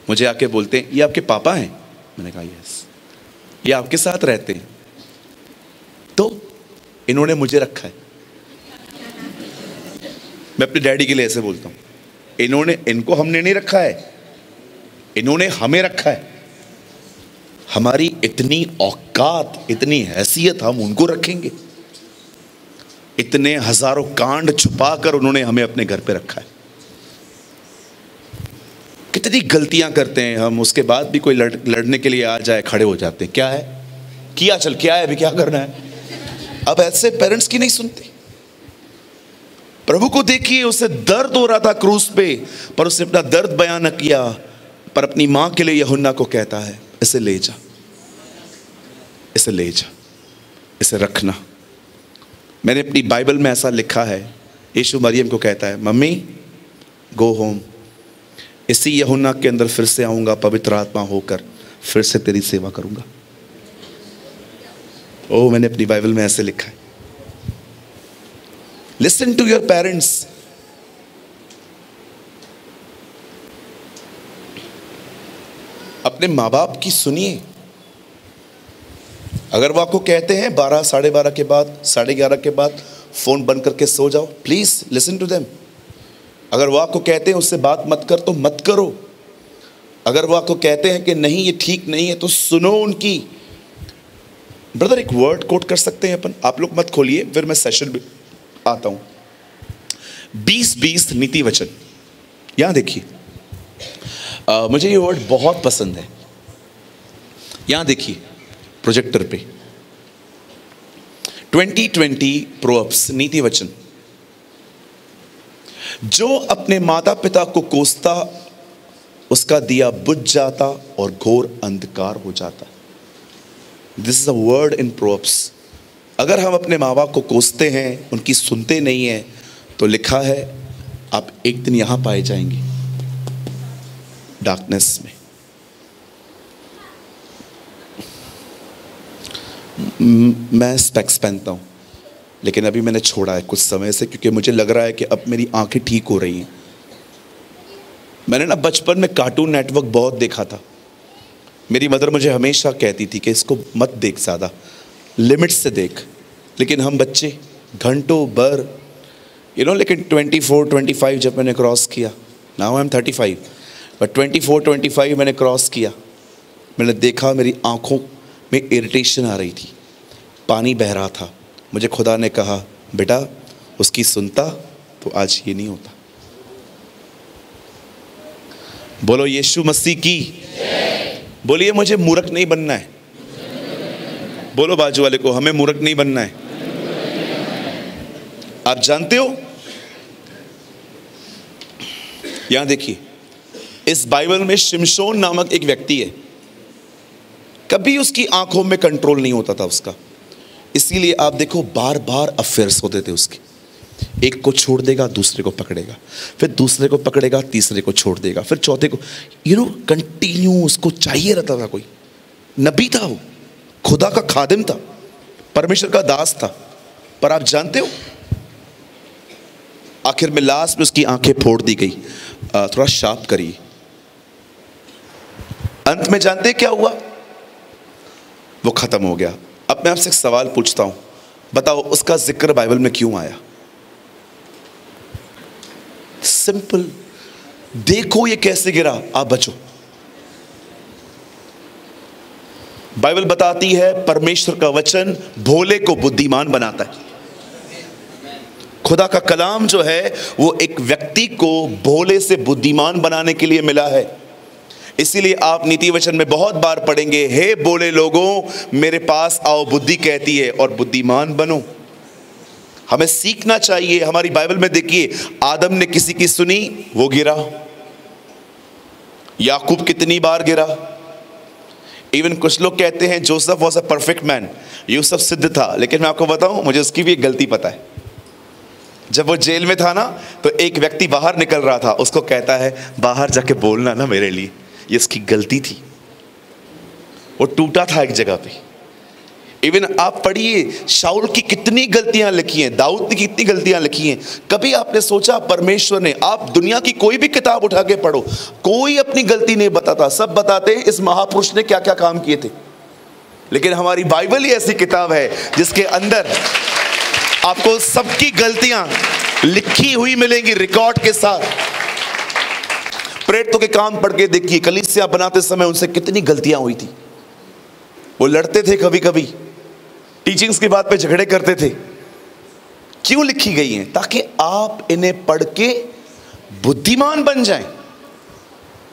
मुझे आके बोलते हैं ये आपके पापा हैं? मैंने कहा यस। ये आपके साथ रहते हैं? तो इन्होंने मुझे रखा है। मैं अपने डैडी के लिए ऐसे बोलता हूं, इनको हमने नहीं रखा है, इन्होंने हमें रखा है। हमारी इतनी औकात, इतनी हैसियत, हम उनको रखेंगे? इतने हजारों कांड छुपा कर उन्होंने हमें अपने घर पे रखा है। कितनी गलतियां करते हैं हम, उसके बाद भी कोई लड़ने के लिए आ जाए खड़े हो जाते हैं, क्या है किया, चल क्या है अभी क्या करना है। अब ऐसे पेरेंट्स की नहीं सुनते। प्रभु को देखिए, उसे दर्द हो रहा था क्रूस पे, पर उसने अपना दर्द बयान न किया, पर अपनी मां के लिए यूहन्ना को कहता है इसे ले जा, इसे ले जा, इसे रखना। मैंने अपनी बाइबल में ऐसा लिखा है, यीशु मरियम को कहता है मम्मी गो होम, इसी यूहन्ना के अंदर फिर से आऊंगा पवित्र आत्मा होकर, फिर से तेरी सेवा करूंगा। ओ मैंने अपनी बाइबल में ऐसे लिखा है। Listen to your parents. अपने माँ बाप की सुनिए। अगर वो आपको कहते हैं 12, 12:30 के बाद, 11:30 के बाद फोन बंद करके सो जाओ, प्लीज लिसन टू देम। अगर वो आपको कहते हैं उससे बात मत कर तो मत करो। अगर वो आपको कहते हैं कि नहीं ये ठीक नहीं है तो सुनो उनकी। ब्रदर एक वर्ड कोट कर सकते हैं अपन, आप लोग मत खोलिए, फिर मैं सेशन में आता हूं। 20-20 नीति वचन, यहां देखिए, मुझे ये वर्ड बहुत पसंद है। यहां देखिए प्रोजेक्टर पे 2020 प्रोवर्ब्स नीति वचन। जो अपने माता पिता को कोसता उसका दिया बुझ जाता और घोर अंधकार हो जाता। This is a word in proverbs. अगर हम अपने माँ बाप को कोसते हैं, उनकी सुनते नहीं हैं, तो लिखा है आप एक दिन यहां पाए जाएंगे। डार्कनेस में। मैं स्पेक्स पहनता हूँ, लेकिन अभी मैंने छोड़ा है कुछ समय से, क्योंकि मुझे लग रहा है कि अब मेरी आंखें ठीक हो रही हैं। मैंने ना बचपन में कार्टून नेटवर्क बहुत देखा था। मेरी मदर मुझे हमेशा कहती थी कि इसको मत देख, ज़्यादा लिमिट से देख। लेकिन हम बच्चे घंटों भर लेकिन 24-25 जब मैंने क्रॉस किया, नाउ आई एम 35, बट 24-25 मैंने क्रॉस किया, मैंने देखा मेरी आँखों में इरिटेशन आ रही थी, पानी बह रहा था। मुझे खुदा ने कहा, बेटा उसकी सुनता तो आज ये नहीं होता। बोलो यीशु मसीह की। बोलिए मुझे मूर्ख नहीं बनना है। बोलो बाजू वाले को, हमें मूर्ख नहीं बनना है। आप जानते हो, यहां देखिए, इस बाइबल में शिमशोन नामक एक व्यक्ति है, कभी उसकी आंखों में कंट्रोल नहीं होता था उसका। इसीलिए आप देखो बार बार अफेयर्स होते थे उसके। एक को छोड़ देगा, दूसरे को पकड़ेगा, फिर दूसरे को पकड़ेगा, तीसरे को छोड़ देगा, फिर चौथे को, कंटिन्यू उसको चाहिए रहता था। कोई नबी था, वो खुदा का खादिम था, परमेश्वर का दास था। पर आप जानते हो, आखिर में लास्ट में उसकी आंखें फोड़ दी गई, थोड़ा शार्प करी। अंत में जानते क्या हुआ? वो खत्म हो गया। अब मैं आपसे एक सवाल पूछता हूं, बताओ उसका जिक्र बाइबल में क्यों आया? सिंपल, देखो ये कैसे गिरा, आप बचो। बाइबल बताती है परमेश्वर का वचन भोले को बुद्धिमान बनाता है। खुदा का कलाम जो है वो एक व्यक्ति को भोले से बुद्धिमान बनाने के लिए मिला है। इसीलिए आप नीति वचन में बहुत बार पढ़ेंगे, हे भोले लोगों मेरे पास आओ, बुद्धि कहती है, और बुद्धिमान बनो। हमें सीखना चाहिए। हमारी बाइबल में देखिए, आदम ने किसी की सुनी, वो गिरा। याकूब कितनी बार गिरा। इवन कुछ लोग कहते हैं Joseph was a perfect man, Yusuf सिद्ध था। लेकिन मैं आपको बताऊं, मुझे उसकी भी एक गलती पता है। जब वो जेल में था ना, तो एक व्यक्ति बाहर निकल रहा था, उसको कहता है बाहर जाके बोलना ना मेरे लिए। ये उसकी गलती थी, वो टूटा था एक जगह पे। इवन आप पढ़िए, शाऊल की कितनी गलतियां लिखी हैं, दाऊद की कितनी गलतियां लिखी हैं। कभी आपने सोचा परमेश्वर ने, आप दुनिया की कोई भी किताब उठा के पढ़ो, कोई अपनी गलती नहीं बताता, सब बताते हैं इस महापुरुष ने क्या क्या काम किए थे। लेकिन हमारी बाइबल ही ऐसी किताब है जिसके अंदर आपको सबकी गलतियां लिखी हुई मिलेंगी, रिकॉर्ड के साथ। प्रेरितों के काम पढ़ के देखिए, कलीसिया बनाते समय उनसे कितनी गलतियां हुई थी। वो लड़ते थे, कभी कभी टीचिंग्स की बात पे झगड़े करते थे। क्यों लिखी गई हैं? ताकि आप इन्हें पढ़ के बुद्धिमान बन जाएं।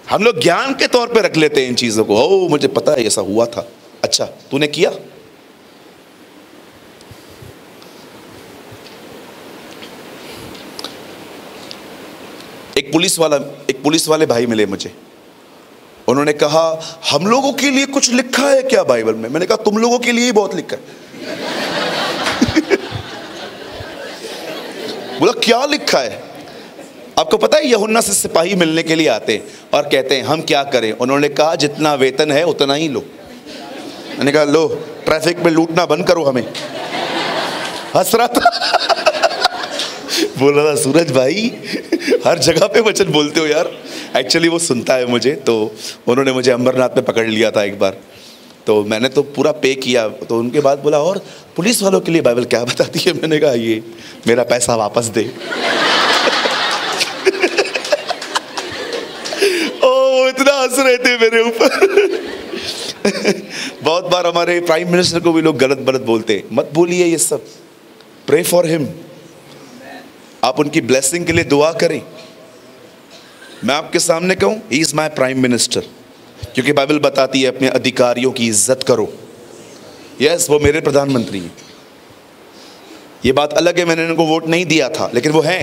हम लोग ज्ञान के तौर पे रख लेते हैं इन चीजों को। ओ मुझे पता है ऐसा हुआ था, अच्छा तूने किया। एक पुलिस वाले भाई मिले मुझे। उन्होंने कहा हम लोगों के लिए कुछ लिखा है क्या बाइबल में? मैंने कहा तुम लोगों के लिए ही बहुत लिखा है। बोला क्या लिखा है? आपको पता है यूहन्ना से सिपाही मिलने के लिए आते हैं और कहते हैं हम क्या करें? उन्होंने कहा जितना वेतन है उतना ही लो। मैंने कहा लो, ट्रैफिक में लूटना बंद करो हमें। हंस रहा था। बोल रहा था सूरज भाई हर जगह पे वचन बोलते हो यार। एक्चुअली वो सुनता है मुझे, तो उन्होंने मुझे अंबरनाथ में पकड़ लिया था एक बार, तो मैंने तो पूरा पे किया। तो उनके बाद बोला और पुलिस वालों के लिए बाइबल क्या बताती है? मैंने कहा ये मेरा पैसा वापस दे। ओ इतना हंस रहे थे मेरे ऊपर। बहुत बार हमारे प्राइम मिनिस्टर को भी लोग गलत बलत बोलते हैं। मत बोलिए ये सब, प्रे फॉर हिम। आप उनकी ब्लेसिंग के लिए दुआ करें। मैं आपके सामने कहूं, he is my prime minister, क्योंकि बाइबल बताती है अपने अधिकारियों की इज्जत करो। यस, वो मेरे प्रधानमंत्री हैं। ये बात अलग है, मैंने उनको वोट नहीं दिया था, लेकिन वो हैं।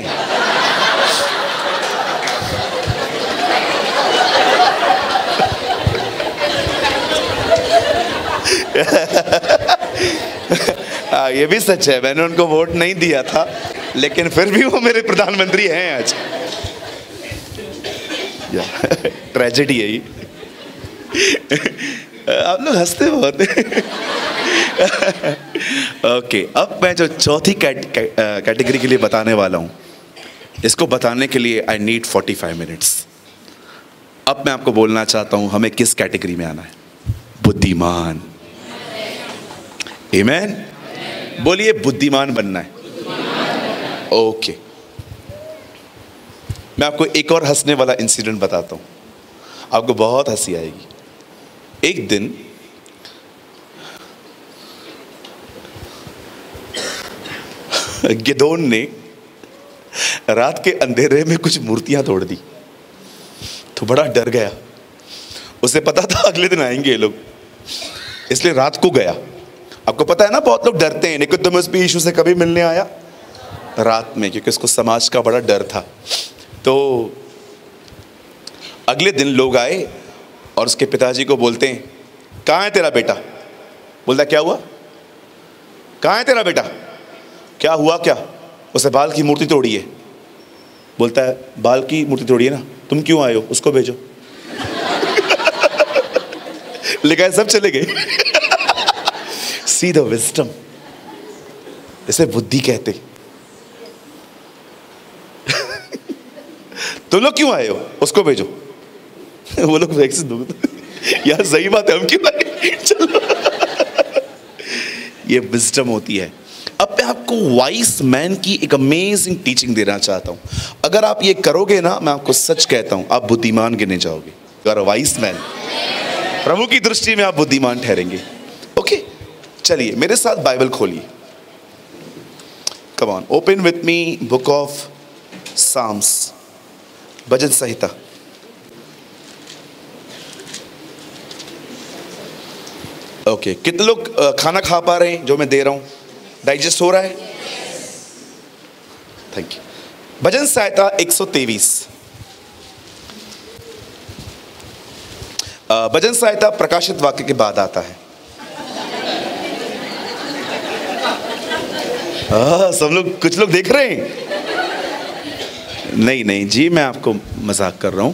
ये भी सच है, मैंने उनको वोट नहीं दिया था, लेकिन फिर भी वो मेरे प्रधानमंत्री हैं आज। ट्रेजेडी है ये। आप लोग हंसते बहुत हैं। ओके, अब मैं जो चौथी कैटेगरी के लिए बताने वाला हूं, इसको बताने के लिए आई नीड 45 मिनट्स। अब मैं आपको बोलना चाहता हूं हमें किस कैटेगरी में आना है। बुद्धिमान। आमीन। बोलिए, बुद्धिमान बनना है। ओके, मैं आपको एक और हंसने वाला इंसिडेंट बताता हूं, आपको बहुत हंसी आएगी। एक दिन गिदोन ने रात के अंधेरे में कुछ मूर्तियां तोड़ दी, तो बड़ा डर गया। उसे पता था अगले दिन आएंगे ये लोग, इसलिए रात को गया। आपको पता है ना, बहुत लोग डरते हैं। निकोदेमुस भी यीशु से कभी मिलने आया रात में, क्योंकि उसको समाज का बड़ा डर था। तो अगले दिन लोग आए और उसके पिताजी को बोलते हैं, कहाँ है तेरा बेटा? बोलता, क्या हुआ? कहाँ है तेरा बेटा? क्या हुआ? क्या? उसे बाल की मूर्ति तोड़ी है। बोलता है, बाल की मूर्ति तोड़ी है ना, तुम क्यों आए हो? उसको भेजो। लेकिन सब चले गए। सी द विजडम, इसे बुद्धि कहते। तुम लोग क्यों आए हो? उसको भेजो। वो लोग यार सही बात है, हम क्यों आए? चलो। ये विजडम होती है। अब मैं आपको वाइस मैन की एक अमेजिंग टीचिंग देना चाहता हूं। अगर आप ये करोगे ना, मैं आपको सच कहता हूं, आप बुद्धिमान गिने जाओगे। You are a wise man. प्रभु की दृष्टि में आप बुद्धिमान ठहरेंगे। ओके, चलिए मेरे साथ बाइबल खोलिए। Come on, open with me book of Psalms, भजन संहिता। ओके, कितने लोग खाना खा पा रहे हैं? जो मैं दे रहा हूं डाइजेस्ट हो रहा है? Thank you. भजन संहिता 123। भजन संहिता प्रकाशित वाक्य के बाद आता है। सब लोग, कुछ लोग देख रहे हैं। नहीं जी, मैं आपको मजाक कर रहा हूं।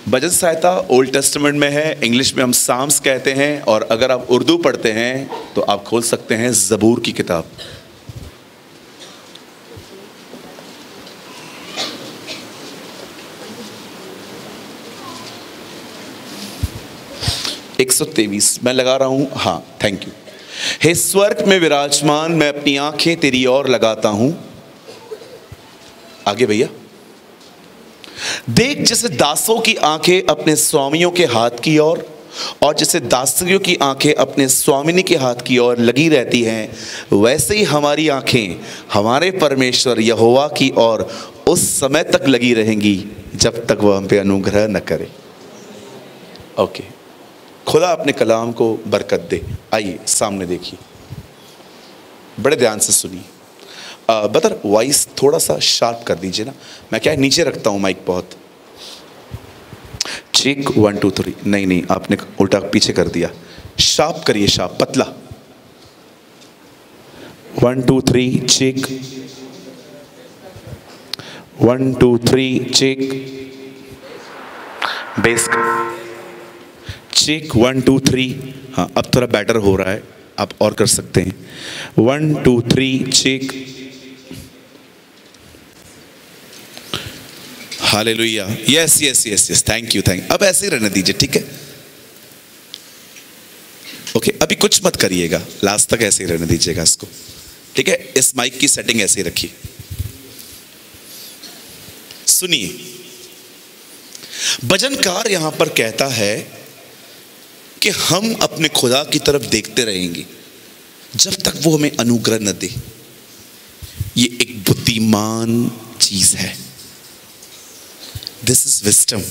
भजन संहिता ओल्ड टेस्टामेंट में है, इंग्लिश में हम साम्स कहते हैं, और अगर आप उर्दू पढ़ते हैं तो आप खोल सकते हैं ज़बूर की किताब। एक 123 मैं लगा रहा हूं। हाँ, थैंक यू। हे स्वर्ग में विराजमान, मैं अपनी आंखें तेरी ओर लगाता हूं। आगे भैया, देख जैसे दासों की आंखें अपने स्वामियों के हाथ की ओर, और जैसे दासियों की आंखें अपने स्वामिनी के हाथ की ओर लगी रहती हैं, वैसे ही हमारी आंखें हमारे परमेश्वर यहोवा की ओर उस समय तक लगी रहेंगी जब तक वह हम पे अनुग्रह न करे। ओके, खुदा अपने कलाम को बरकत दे। आइए सामने देखिए, बड़े ध्यान से सुनिए। बदर वॉइस थोड़ा सा शार्प कर दीजिए ना, मैं क्या नीचे रखता हूँ माइक बहुत। चेक 1 2 3। नहीं, आपने उल्टा पीछे कर दिया। शार्प करिए, शार्प, पतला। 1 2 3 चेक। 1 2 3 चेक। Base check 1 2 3। हाँ, अब थोड़ा बेटर हो रहा है, आप और कर सकते हैं। 1 2 3 check. Hallelujah. Yes, thank you. अब ऐसे ही रहने दीजिए, ठीक है? ओके, अभी कुछ मत करिएगा, लास्ट तक ऐसे ही रहने दीजिएगा इसको, ठीक है? इस माइक की सेटिंग ऐसे ही रखिए। सुनिए, भजनकार यहां पर कहता है कि हम अपने खुदा की तरफ देखते रहेंगे जब तक वो हमें अनुग्रह न दे। ये एक बुद्धिमान चीज है। This is wisdom.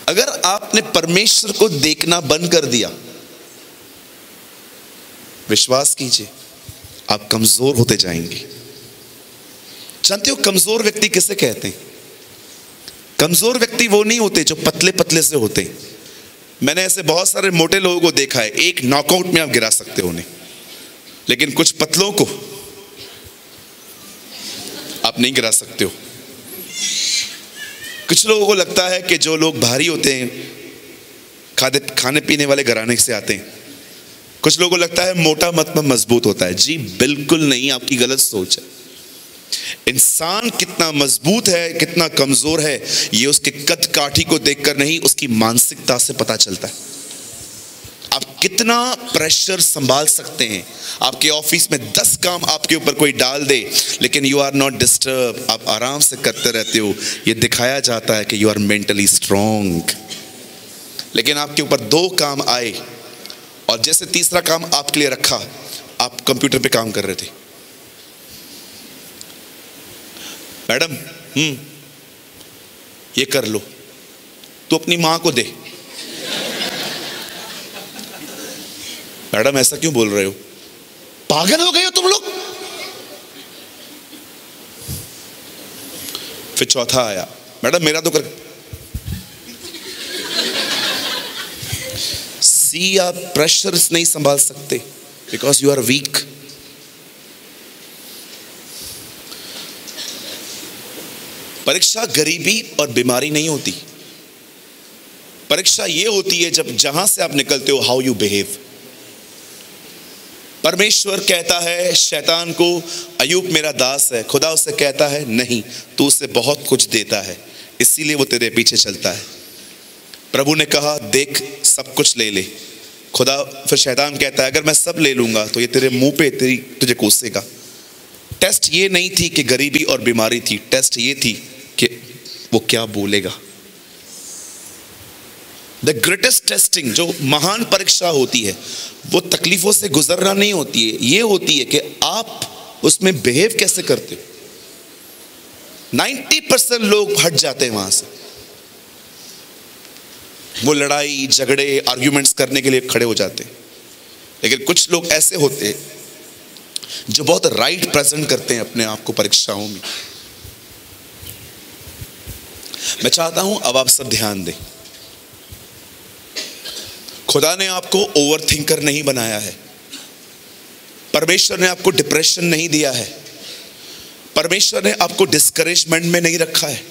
अगर आपने परमेश्वर को देखना बंद कर दिया, विश्वास कीजिए आप कमजोर होते जाएंगे। जानते हो कमजोर व्यक्ति किसे कहते हैं? कमजोर व्यक्ति वो नहीं होते जो पतले पतले से होते। मैंने ऐसे बहुत सारे मोटे लोगों को देखा है, एक नॉकआउट में आप गिरा सकते हो उन्हें, लेकिन कुछ पतलों को आप नहीं गिरा सकते हो। कुछ लोगों को लगता है कि जो लोग भारी होते हैं खाने पीने वाले घराने से आते हैं। कुछ लोगों को लगता है मोटा मतलब मजबूत होता है। जी बिल्कुल नहीं, आपकी गलत सोच है। इंसान कितना मजबूत है कितना कमजोर है ये उसके कद काठी को देखकर नहीं, उसकी मानसिकता से पता चलता है। आप कितना प्रेशर संभाल सकते हैं। आपके ऑफिस में 10 काम आपके ऊपर कोई डाल दे, लेकिन यू आर नॉट डिस्टर्ब, आप आराम से करते रहते हो। ये दिखाया जाता है कि यू आर मेंटली स्ट्रॉन्ग। लेकिन आपके ऊपर 2 काम आए और जैसे तीसरा काम आपके लिए रखा, आप कंप्यूटर पे काम कर रहे थे। मैडम ये कर लो, तो अपनी मां को दे। मैडम ऐसा क्यों बोल रहे हो? पागल हो गए हो तुम लोग? फिर चौथा आया, मैडम मेरा तो कर। सी, आप प्रेशर नहीं संभाल सकते बिकॉज यू आर वीक। परीक्षा गरीबी और बीमारी नहीं होती। परीक्षा ये होती है जब जहां से आप निकलते हो, हाउ यू बिहेव। परमेश्वर कहता है शैतान को, अय्यूब मेरा दास है। खुदा उससे कहता है नहीं, तू उसे बहुत कुछ देता है, इसीलिए वो तेरे पीछे चलता है। प्रभु ने कहा देख सब कुछ ले ले। खुदा फिर शैतान कहता है अगर मैं सब ले लूंगा तो ये तेरे मुंह पे तुझे कोसेगा। टेस्ट ये नहीं थी कि गरीबी और बीमारी थी, टेस्ट ये थी कि वो क्या बोलेगा। द ग्रेटेस्ट टेस्टिंग, जो महान परीक्षा होती है, वो तकलीफों से गुजरना नहीं होती है, ये होती है कि आप उसमें बिहेव कैसे करते हो। 90% लोग हट जाते हैं वहां से। वो लड़ाई झगड़े आर्ग्यूमेंट्स करने के लिए खड़े हो जाते हैं। लेकिन कुछ लोग ऐसे होते हैं जो बहुत राइट प्रेजेंट करते हैं अपने आप को परीक्षाओं में। मैं चाहता हूं अब आप सब ध्यान दें। खुदा ने आपको ओवर थिंकर नहीं बनाया है। परमेश्वर ने आपको डिप्रेशन नहीं दिया है। परमेश्वर ने आपको डिस्करेजमेंट में नहीं रखा है।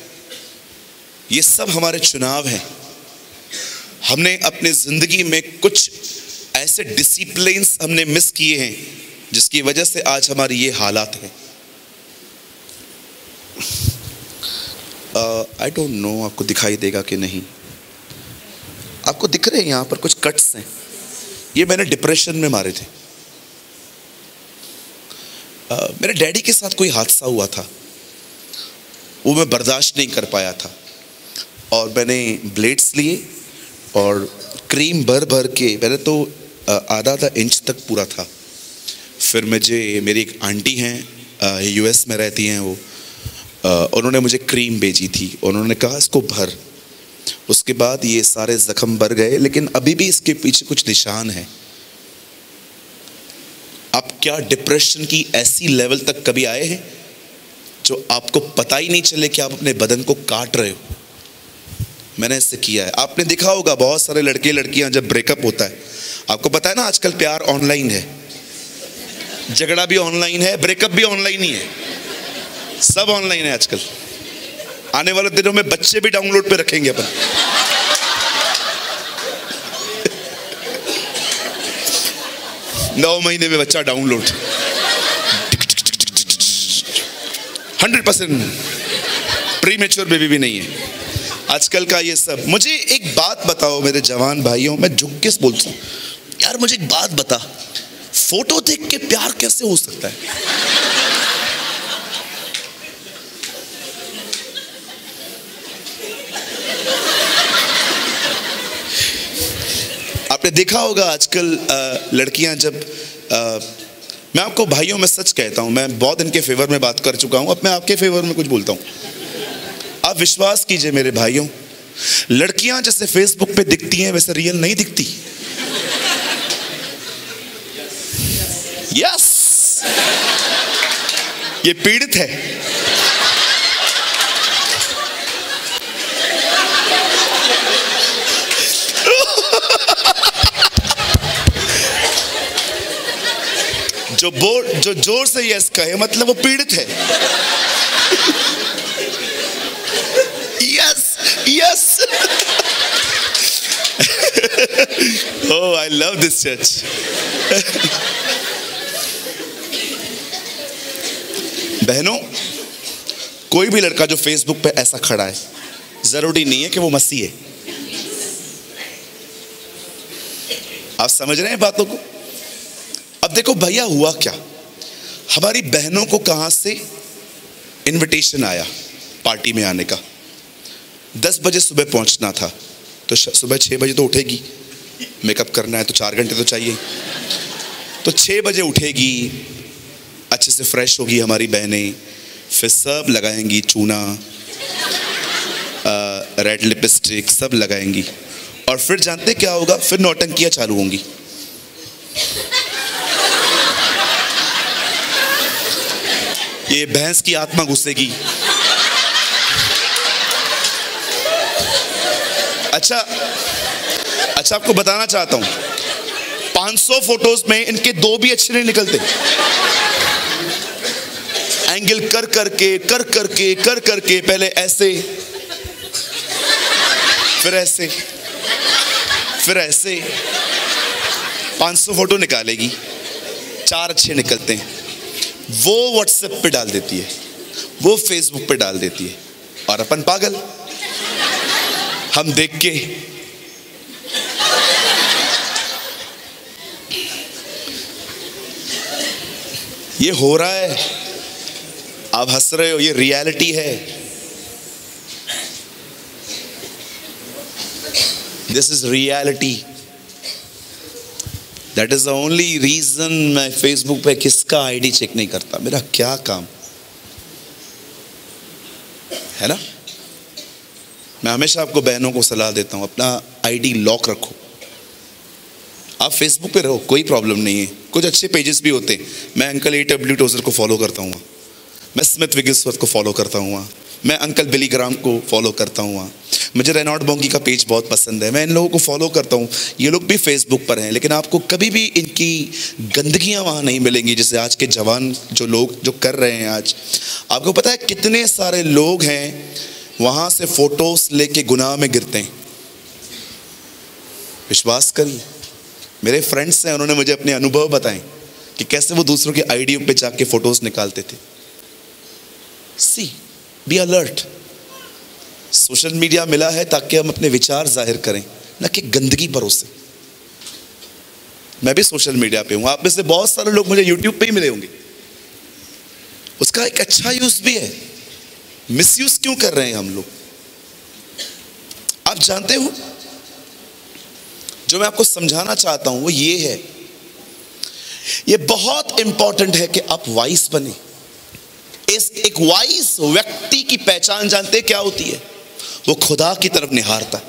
ये सब हमारे चुनाव हैं। हमने अपने जिंदगी में कुछ ऐसे डिसिप्लिन्स हमने मिस किए हैं जिसकी वजह से आज हमारी ये हालात है। आई डोंट नो आपको दिखाई देगा कि नहीं। आपको दिख रहे हैं यहाँ पर कुछ कट्स हैं, ये मैंने डिप्रेशन में मारे थे। मेरे डैडी के साथ कोई हादसा हुआ था, वो मैं बर्दाश्त नहीं कर पाया था और मैंने ब्लेड्स लिए और क्रीम भर भर के, मैंने तो आधा इंच तक पूरा था। फिर मेरी एक आंटी हैं यूएस में रहती हैं, वो उन्होंने मुझे क्रीम भेजी थी। उन्होंने कहा इसको भर। उसके बाद ये सारे जख्म भर गए, लेकिन अभी भी इसके पीछे कुछ निशान है। आप क्या डिप्रेशन की ऐसी लेवल तक कभी आए हैं जो आपको पता ही नहीं चले कि आप अपने बदन को काट रहे हो? मैंने इससे किया है। आपने देखा होगा बहुत सारे लड़के लड़कियां जब ब्रेकअप होता है, आपको पता है ना आजकल प्यार ऑनलाइन है, झगड़ा भी ऑनलाइन है, ब्रेकअप भी ऑनलाइन ही है, सब ऑनलाइन है आजकल। आने वाले दिनों में बच्चे भी डाउनलोड पे रखेंगे अपन। नौ महीने में बच्चा डाउनलोड 100%। प्रीमेच्योर बेबी भी नहीं है आजकल का ये सब। मुझे एक बात बताओ मेरे जवान भाइयों, मैं झुक के बोलता हूं यार, मुझे एक बात बता, फोटो देख के प्यार कैसे हो सकता है? आपने देखा होगा आजकल लड़कियां जब मैं आपको भाइयों में सच कहता हूं, मैं बहुत इनके फेवर में बात कर चुका हूं, अब मैं आपके फेवर में कुछ बोलता हूं। आप विश्वास कीजिए मेरे भाइयों, लड़कियां जैसे फेसबुक पे दिखती हैं वैसे रियल नहीं दिखती। यस, ये पीड़ित है। जो जोर से यस कहे मतलब वो पीड़ित है। Yes, yes, oh I love this church. बहनों, कोई भी लड़का जो फेसबुक पे ऐसा खड़ा है, जरूरी नहीं है कि वो मसीह है। आप समझ रहे हैं बातों को? अब देखो भैया, हुआ क्या, हमारी बहनों को कहां से इनविटेशन आया पार्टी में आने का। 10 बजे सुबह पहुंचना था, तो सुबह 6 बजे तो उठेगी, मेकअप करना है तो 4 घंटे तो चाहिए। तो 6 बजे उठेगी, अच्छे से फ्रेश होगी हमारी बहनें, फिर सब लगाएंगी चूना, रेड लिपस्टिक सब लगाएंगी, और फिर जानते क्या होगा, फिर नौटंकियां चालू होंगी। ये भैंस की आत्मा घुसेगी। अच्छा, आपको बताना चाहता हूं, 500 फोटोज में इनके 2 भी अच्छे नहीं निकलते। एंगल कर करके पहले ऐसे, फिर ऐसे, फिर ऐसे 500 फोटो निकालेगी, 4 अच्छे निकलते हैं, वो व्हाट्सएप पे डाल देती है, वो फेसबुक पे डाल देती है, और अपन पागल, हम देख के ये हो रहा है, आप हंस रहे हो, ये रियलिटी है। This is reality. That is the only reason मैं फेसबुक पे किसका आईडी चेक नहीं करता, मेरा क्या काम है ना। मैं हमेशा आपको बहनों को सलाह देता हूं, अपना आईडी लॉक रखो। आप फेसबुक पे रहो, कोई प्रॉब्लम नहीं है, कुछ अच्छे पेजेस भी होते हैं। मैं अंकल A.W. टोजर को फॉलो करता हूँ, मैं स्मिथ विगिलस्वर्थ को फॉलो करता हूँ, मैं अंकल बिली ग्राम को फॉलो करता हूँ, मुझे रेनॉल्ड बोंगी का पेज बहुत पसंद है, मैं इन लोगों को फॉलो करता हूँ। ये लोग भी फेसबुक पर हैं, लेकिन आपको कभी भी इनकी गंदगियाँ वहाँ नहीं मिलेंगी जैसे आज के जवान जो लोग जो कर रहे हैं। आज आपको पता है कितने सारे लोग हैं वहाँ से फोटोज लेके गुनाह में गिरते हैं। विश्वास करिए, मेरे फ्रेंड्स हैं, उन्होंने मुझे अपने अनुभव बताए कि कैसे वो दूसरों के आईडियों पे जाके फोटोज निकालते थे। सी, बी अलर्ट। सोशल मीडिया मिला है ताकि हम अपने विचार जाहिर करें, न कि गंदगी परोसें। मैं भी सोशल मीडिया पे हूं, आप में से बहुत सारे लोग मुझे यूट्यूब पे ही मिले होंगे। उसका एक अच्छा यूज भी है, मिसयूज क्यों कर रहे हैं हम लोग? आप जानते हो, जो मैं आपको समझाना चाहता हूं वो ये है, ये बहुत इंपॉर्टेंट है कि आप वाइस बने। एक वाइस व्यक्ति की पहचान जानते क्या होती है? वो खुदा की तरफ निहारता,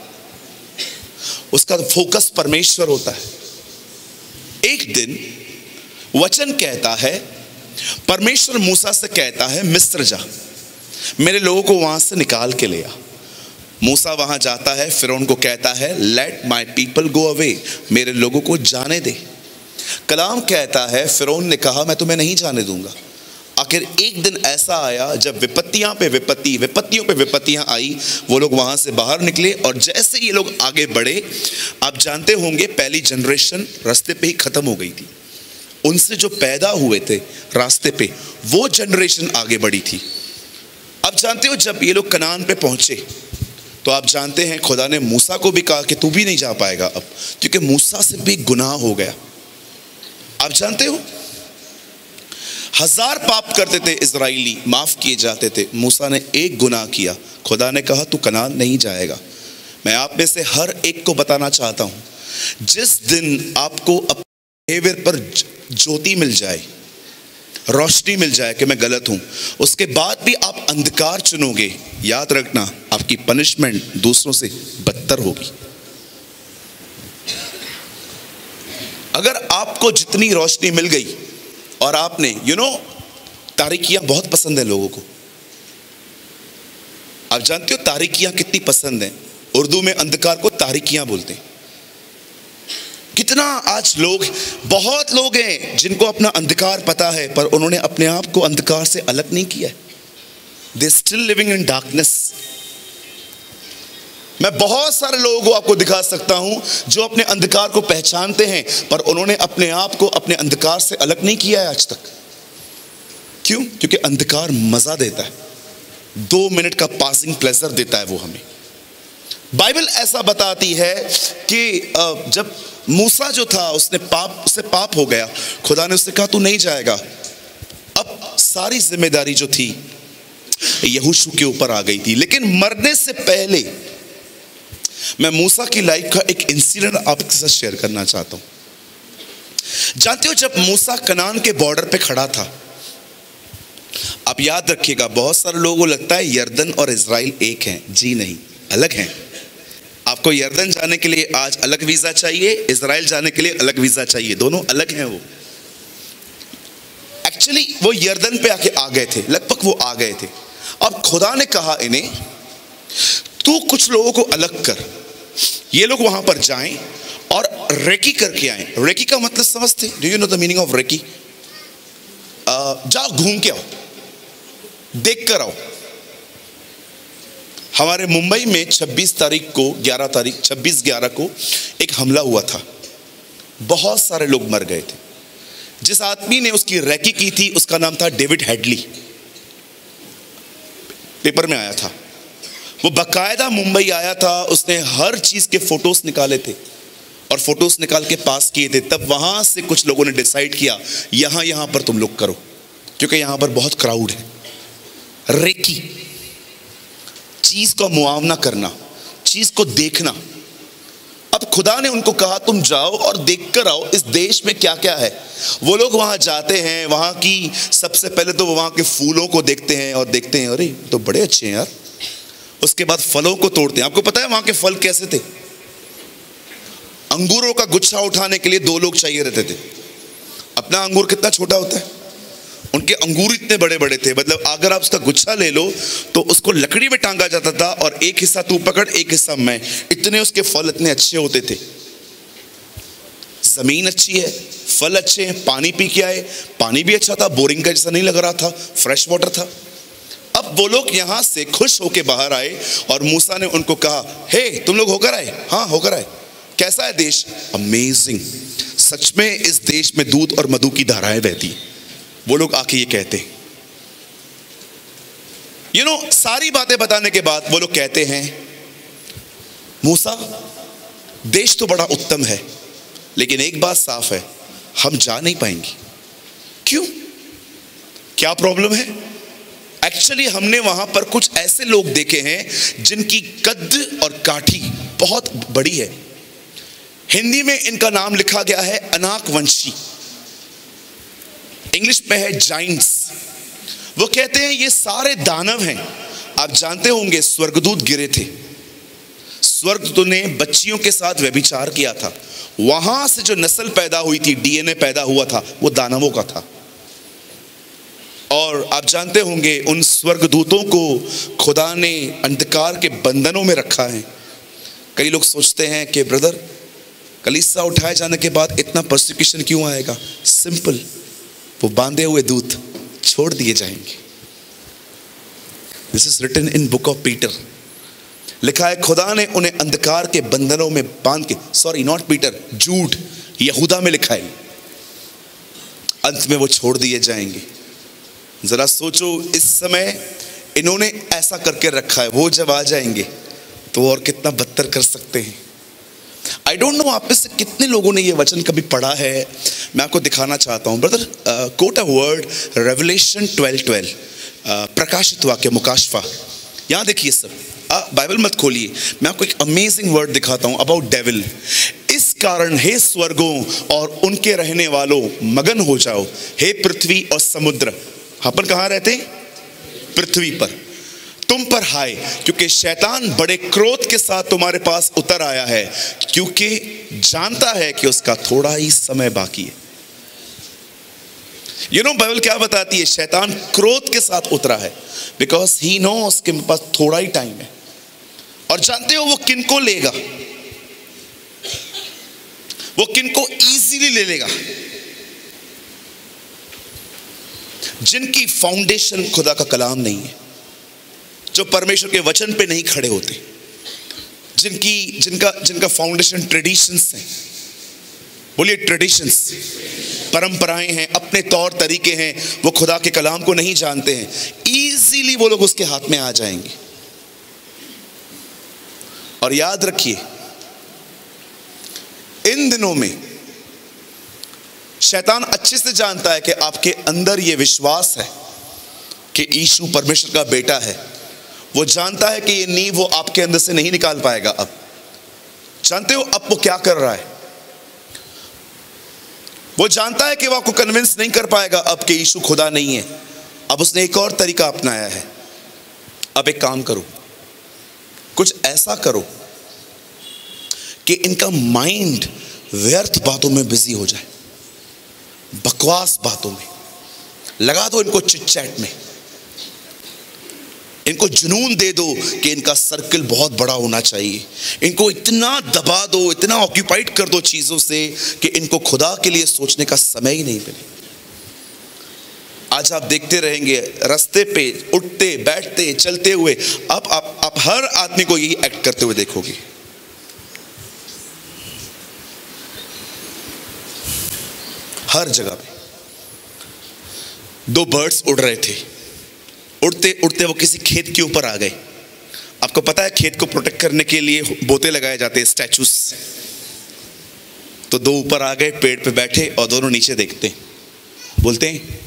उसका फोकस परमेश्वर होता है। एक दिन वचन कहता है, परमेश्वर मूसा से कहता है मिस्र जा, मेरे लोगों को वहां से निकाल के ले आ। मूसा वहां जाता है, फिरौन को कहता है let my people go away, मेरे लोगों को जाने दे। कलाम कहता है, फिरौन ने कहा मैं तुम्हें नहीं जाने दूंगा। आखिर एक दिन ऐसा आया जब विपत्तियां पे विपत्ति, विपत्तियों पे विपत्तियां आई, वो लोग वहां से बाहर निकले, और जैसे ये लोग आगे बढ़े, आप जानते होंगे पहली जनरेशन रास्ते पे ही खत्म हो गई थी। उनसे जो पैदा हुए थे रास्ते पे, वो जनरेशन आगे बढ़ी थी। अब जानते हो जब ये लोग कनान पे पहुंचे, तो आप जानते हैं खुदा ने मूसा को भी कहा कि तू भी नहीं जा पाएगा अब, क्योंकि मूसा से भी गुनाह हो गया। आप जानते हो 1000 पाप करते थे इजराइली, माफ किए जाते थे। मूसा ने एक गुनाह किया, खुदा ने कहा तू कनान नहीं जाएगा। मैं आप में से हर एक को बताना चाहता हूं, जिस दिन आपको अपने बिहेवियर पर ज्योति मिल जाए, रोशनी मिल जाए कि मैं गलत हूं, उसके बाद भी आप अंधकार चुनोगे, याद रखना आपकी पनिशमेंट दूसरों से बदतर होगी। अगर आपको जितनी रोशनी मिल गई और आपने तारीकियां बहुत पसंद है लोगों को, आप जानते हो तारीकियां कितनी पसंद है? उर्दू में अंधकार को तारीकियां बोलते हैं। कितना आज लोग, बहुत लोग हैं जिनको अपना अंधकार पता है, पर उन्होंने अपने आप को अंधकार से अलग नहीं किया है। They still living in darkness. मैं बहुत सारे लोगों को आपको दिखा सकता हूं जो अपने अंधकार को पहचानते हैं, पर उन्होंने अपने आप को अपने अंधकार से अलग नहीं किया है आज तक। क्यों? क्योंकि अंधकार मजा देता है, 2 मिनट का पासिंग प्लेजर देता है वो हमें। बाइबल ऐसा बताती है कि जब मूसा जो था उससे पाप हो गया, खुदा ने उससे कहा तू नहीं जाएगा। अब सारी जिम्मेदारी जो थी यहोशू के ऊपर आ गई थी। लेकिन मरने से पहले मैं मूसा की लाइफ का एक इंसिडेंट आपके साथ शेयर करना चाहता हूं। जानते हो, जब मूसा कनान के बॉर्डर पे खड़ा था, आप याद रखिएगा, बहुत सारे लोगों को लगता है यरदन और इजराइल एक हैं। जी नहीं, अलग हैं। आपको यरदन जाने के लिए आज अलग वीजा चाहिए, इजराइल जाने के लिए अलग वीजा चाहिए, दोनों अलग हैं। वो एक्चुअली वो यरदन पे आके आ गए थे, लगभग वो आ गए थे। अब खुदा ने कहा इन्हें, तू कुछ लोगों को अलग कर, ये लोग वहां पर जाएं और रेकी करके आए। रेकी का मतलब समझते? Do you know the meaning of reiki? जाओ घूम के आओ, देख कर आओ। हमारे मुंबई में 26/11 को एक हमला हुआ था, बहुत सारे लोग मर गए थे। जिस आदमी ने उसकी रेकी की थी उसका नाम था डेविड हेडली, पेपर में आया था। वो बकायदा मुंबई आया था, उसने हर चीज के फोटोज निकाले थे और फोटोज निकाल के पास किए थे। तब वहां से कुछ लोगों ने डिसाइड किया यहां पर तुम लोग करो, क्योंकि यहां पर बहुत क्राउड है। रेकी, चीज का मुआवना करना, चीज को देखना। अब खुदा ने उनको कहा तुम जाओ और देख कर आओ इस देश में क्या क्या है। वो लोग वहां जाते हैं, वहां की सबसे पहले तो वो वहां के फूलों को देखते हैं और देखते हैं अरे तो बड़े अच्छे हैं यार। उसके बाद फलों को तोड़ते हैं। आपको पता है वहां के फल कैसे थे? अंगूरों का गुच्छा उठाने के लिए 2 लोग चाहिए रहते थे। अपना अंगूर कितना छोटा होता है, उनके अंगूर इतने बड़े बड़े थे। मतलब अगर आप उसका गुच्छा ले लो तो उसको लकड़ी में टांगा जाता था और एक हिस्सा तू पकड़, एक हिस्सा मैं। इतने उसके फल इतने अच्छे होते थे। जमीन अच्छी है, फल अच्छे हैं, पानी पी के आए, पानी भी अच्छा था, बोरिंग का जैसा नहीं लग रहा था, फ्रेश वाटर था। अब वो लोग यहां से खुश होके बाहर आए और मूसा ने उनको कहा हे तुम लोग होकर आए? हाँ होकर आए। कैसा है देश? अमेजिंग, सच में इस देश में दूध और मधु की धाराएं बहती हैं। वो लोग आके ये कहते हैं, सारी बातें बताने के बाद वो लोग कहते हैं मूसा देश तो बड़ा उत्तम है, लेकिन एक बात साफ है, हम जा नहीं पाएंगे। क्यों? क्या प्रॉब्लम है? एक्चुअली हमने वहां पर कुछ ऐसे लोग देखे हैं जिनकी कद और काठी बहुत बड़ी है। हिंदी में इनका नाम लिखा गया है अनाकवंशी, इंग्लिश में है जाइंट्स। वो कहते हैं ये सारे दानव हैं। आप जानते होंगे स्वर्गदूत गिरे थे, स्वर्गदूतों ने बच्चियों के साथ व्यभिचार किया था। वहां से जो नस्ल पैदा हुई थी, डीएनए पैदा हुआ था, वो दानवों का था। और आप जानते होंगे उन स्वर्गदूतों को खुदा ने अंधकार के बंधनों में रखा है। कई लोग सोचते हैं कि ब्रदर कलीसिया उठाए जाने के बाद इतना परसिक्यूशन क्यों आएगा? सिंपल, वो बांधे हुए दूत छोड़ दिए जाएंगे। This is written in book of Peter. लिखा है खुदा ने उन्हें अंधकार के बंधनों में बांध के, सॉरी नॉट पीटर, जूड, यहूदा में लिखा है, अंत में वो छोड़ दिए जाएंगे। जरा सोचो, इस समय इन्होंने ऐसा करके रखा है, वो जब आ जाएंगे तो और कितना बदतर कर सकते हैं। आई डोंट नो आप में से कितने लोगों ने ये वचन कभी पढ़ा है। मैं आपको दिखाना चाहता हूं। Brother quote a word, Revelation 12:12, प्रकाशित वाक्य, मुकाशफा। यहां देखिए सब, बाइबल मत खोलिए, मैं आपको एक अमेजिंग वर्ड दिखाता हूं अबाउट डेविल। इस कारण हे स्वर्गों और उनके रहने वालों मगन हो जाओ, हे पृथ्वी और समुद्र। अपन कहां रहते? पृथ्वी पर। तुम पर हाय, क्योंकि शैतान बड़े क्रोध के साथ तुम्हारे पास उतर आया है, क्योंकि जानता है कि उसका थोड़ा ही समय बाकी है। बाइबल क्या बताती है? शैतान क्रोध के साथ उतरा है बिकॉज ही नोस कि मेरे पास थोड़ा ही टाइम है। और जानते हो वो किनको लेगा? वो किनको इजीली ले लेगा? जिनकी फाउंडेशन खुदा का कलाम नहीं है, जो परमेश्वर के वचन पे नहीं खड़े होते, जिनका फाउंडेशन ट्रेडिशंस हैं, बोलिए ट्रेडिशंस, परंपराएं हैं, अपने तौर तरीके हैं, वो खुदा के कलाम को नहीं जानते हैं, इजीली वो लोग उसके हाथ में आ जाएंगे। और याद रखिए, इन दिनों में शैतान अच्छे से जानता है कि आपके अंदर ये विश्वास है कि यीशु परमेश्वर का बेटा है। वो जानता है कि ये नींव वो आपके अंदर से नहीं निकाल पाएगा। अब जानते हो अब वो क्या कर रहा है? वो जानता है कि वो आपको कन्विंस नहीं कर पाएगा अब कि यीशु खुदा नहीं है। अब उसने एक और तरीका अपनाया है। अब एक काम करो, कुछ ऐसा करो कि इनका माइंड व्यर्थ बातों में बिजी हो जाए, बकवास बातों में लगा दो, इनको चिट चैट में, इनको जुनून दे दो कि इनका सर्कल बहुत बड़ा होना चाहिए। इनको इतना दबा दो, इतना ऑक्यूपाइड कर दो चीजों से कि इनको खुदा के लिए सोचने का समय ही नहीं मिले। आज आप देखते रहेंगे रास्ते पे उठते बैठते चलते हुए, आप हर आदमी को यही एक्ट करते हुए देखोगे। हर जगह पे दो बर्ड्स उड़ रहे थे, उड़ते उड़ते वो किसी खेत के ऊपर आ गए। आपको पता है खेत को प्रोटेक्ट करने के लिए बोते लगाए जाते हैं, स्टैचूस। तो दो ऊपर आ गए, पेड़ पे बैठे और दोनों नीचे देखते हैं, बोलते हैं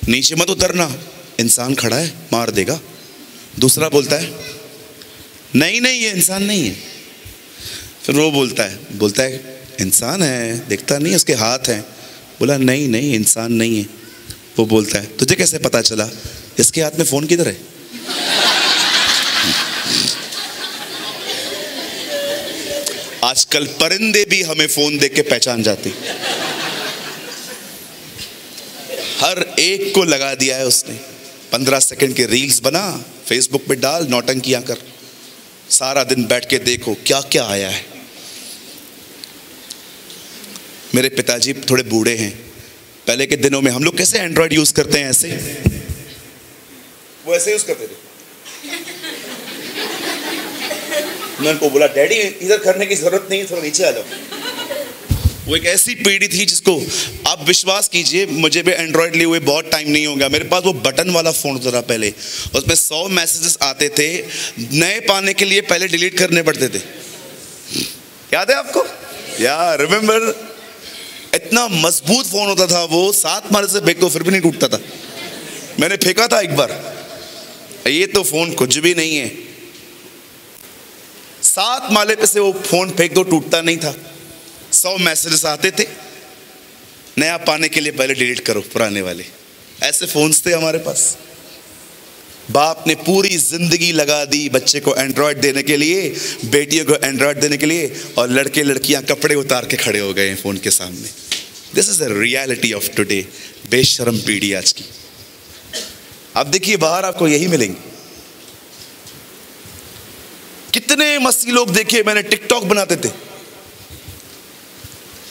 नीचे मत उतरना, इंसान खड़ा है मार देगा। दूसरा बोलता है नहीं नहीं ये इंसान नहीं है। फिर वो बोलता है इंसान है, दिखता नहीं, उसके हाथ हैं। बोला नहीं नहीं इंसान नहीं है। वो बोलता है तुझे कैसे पता चला? इसके हाथ में फोन किधर है? आजकल परिंदे भी हमें फोन देख के पहचान जाते। हर एक को लगा दिया है उसने। 15 सेकंड के रील्स बना, फेसबुक पे डाल, नौटंकियां कर, सारा दिन बैठ के देखो क्या क्या आया है। मेरे पिताजी थोड़े बूढ़े हैं। पहले के दिनों में हम लोग कैसे एंड्रॉइड यूज करते हैं, ऐसे वो ऐसे यूज करते थे। मैं उनको बोला डैडी इधर करने की जरूरत नहीं, थोड़ा नीचे आ जाओ। वो एक ऐसी पीढ़ी थी जिसको आप विश्वास कीजिए, मुझे भी एंड्रॉइड लिए हुए बहुत टाइम नहीं हो गया। मेरे पास वो बटन वाला फोन होता था पहले, उसमें 100 मैसेजेस आते थे, नए पाने के लिए पहले डिलीट करने पड़ते थे। याद है आपको? यार रिमेम्बर, इतना मजबूत फोन होता था वो, 7 मारे से फेंक दो फिर भी नहीं टूटता था। मैंने फेंका था एक बार, ये तो फोन कुछ भी नहीं है। 7 माले पे से वो फोन फेंक दो, टूटता नहीं था। 100 मैसेजेस आते थे, नया पाने के लिए पहले डिलीट करो पुराने वाले। ऐसे फोन्स थे हमारे पास। बाप ने पूरी जिंदगी लगा दी बच्चे को एंड्रॉयड देने के लिए, बेटियों को एंड्रॉयड देने के लिए, और लड़के लड़कियां कपड़े उतार के खड़े हो गए फोन के सामने। This is the reality of today. बेशरम पीढ़ी आज की। अब देखिए बाहर आपको यही मिलेंगे। कितने मसीह लोग देखिए मैंने टिकटॉक बनाते थे।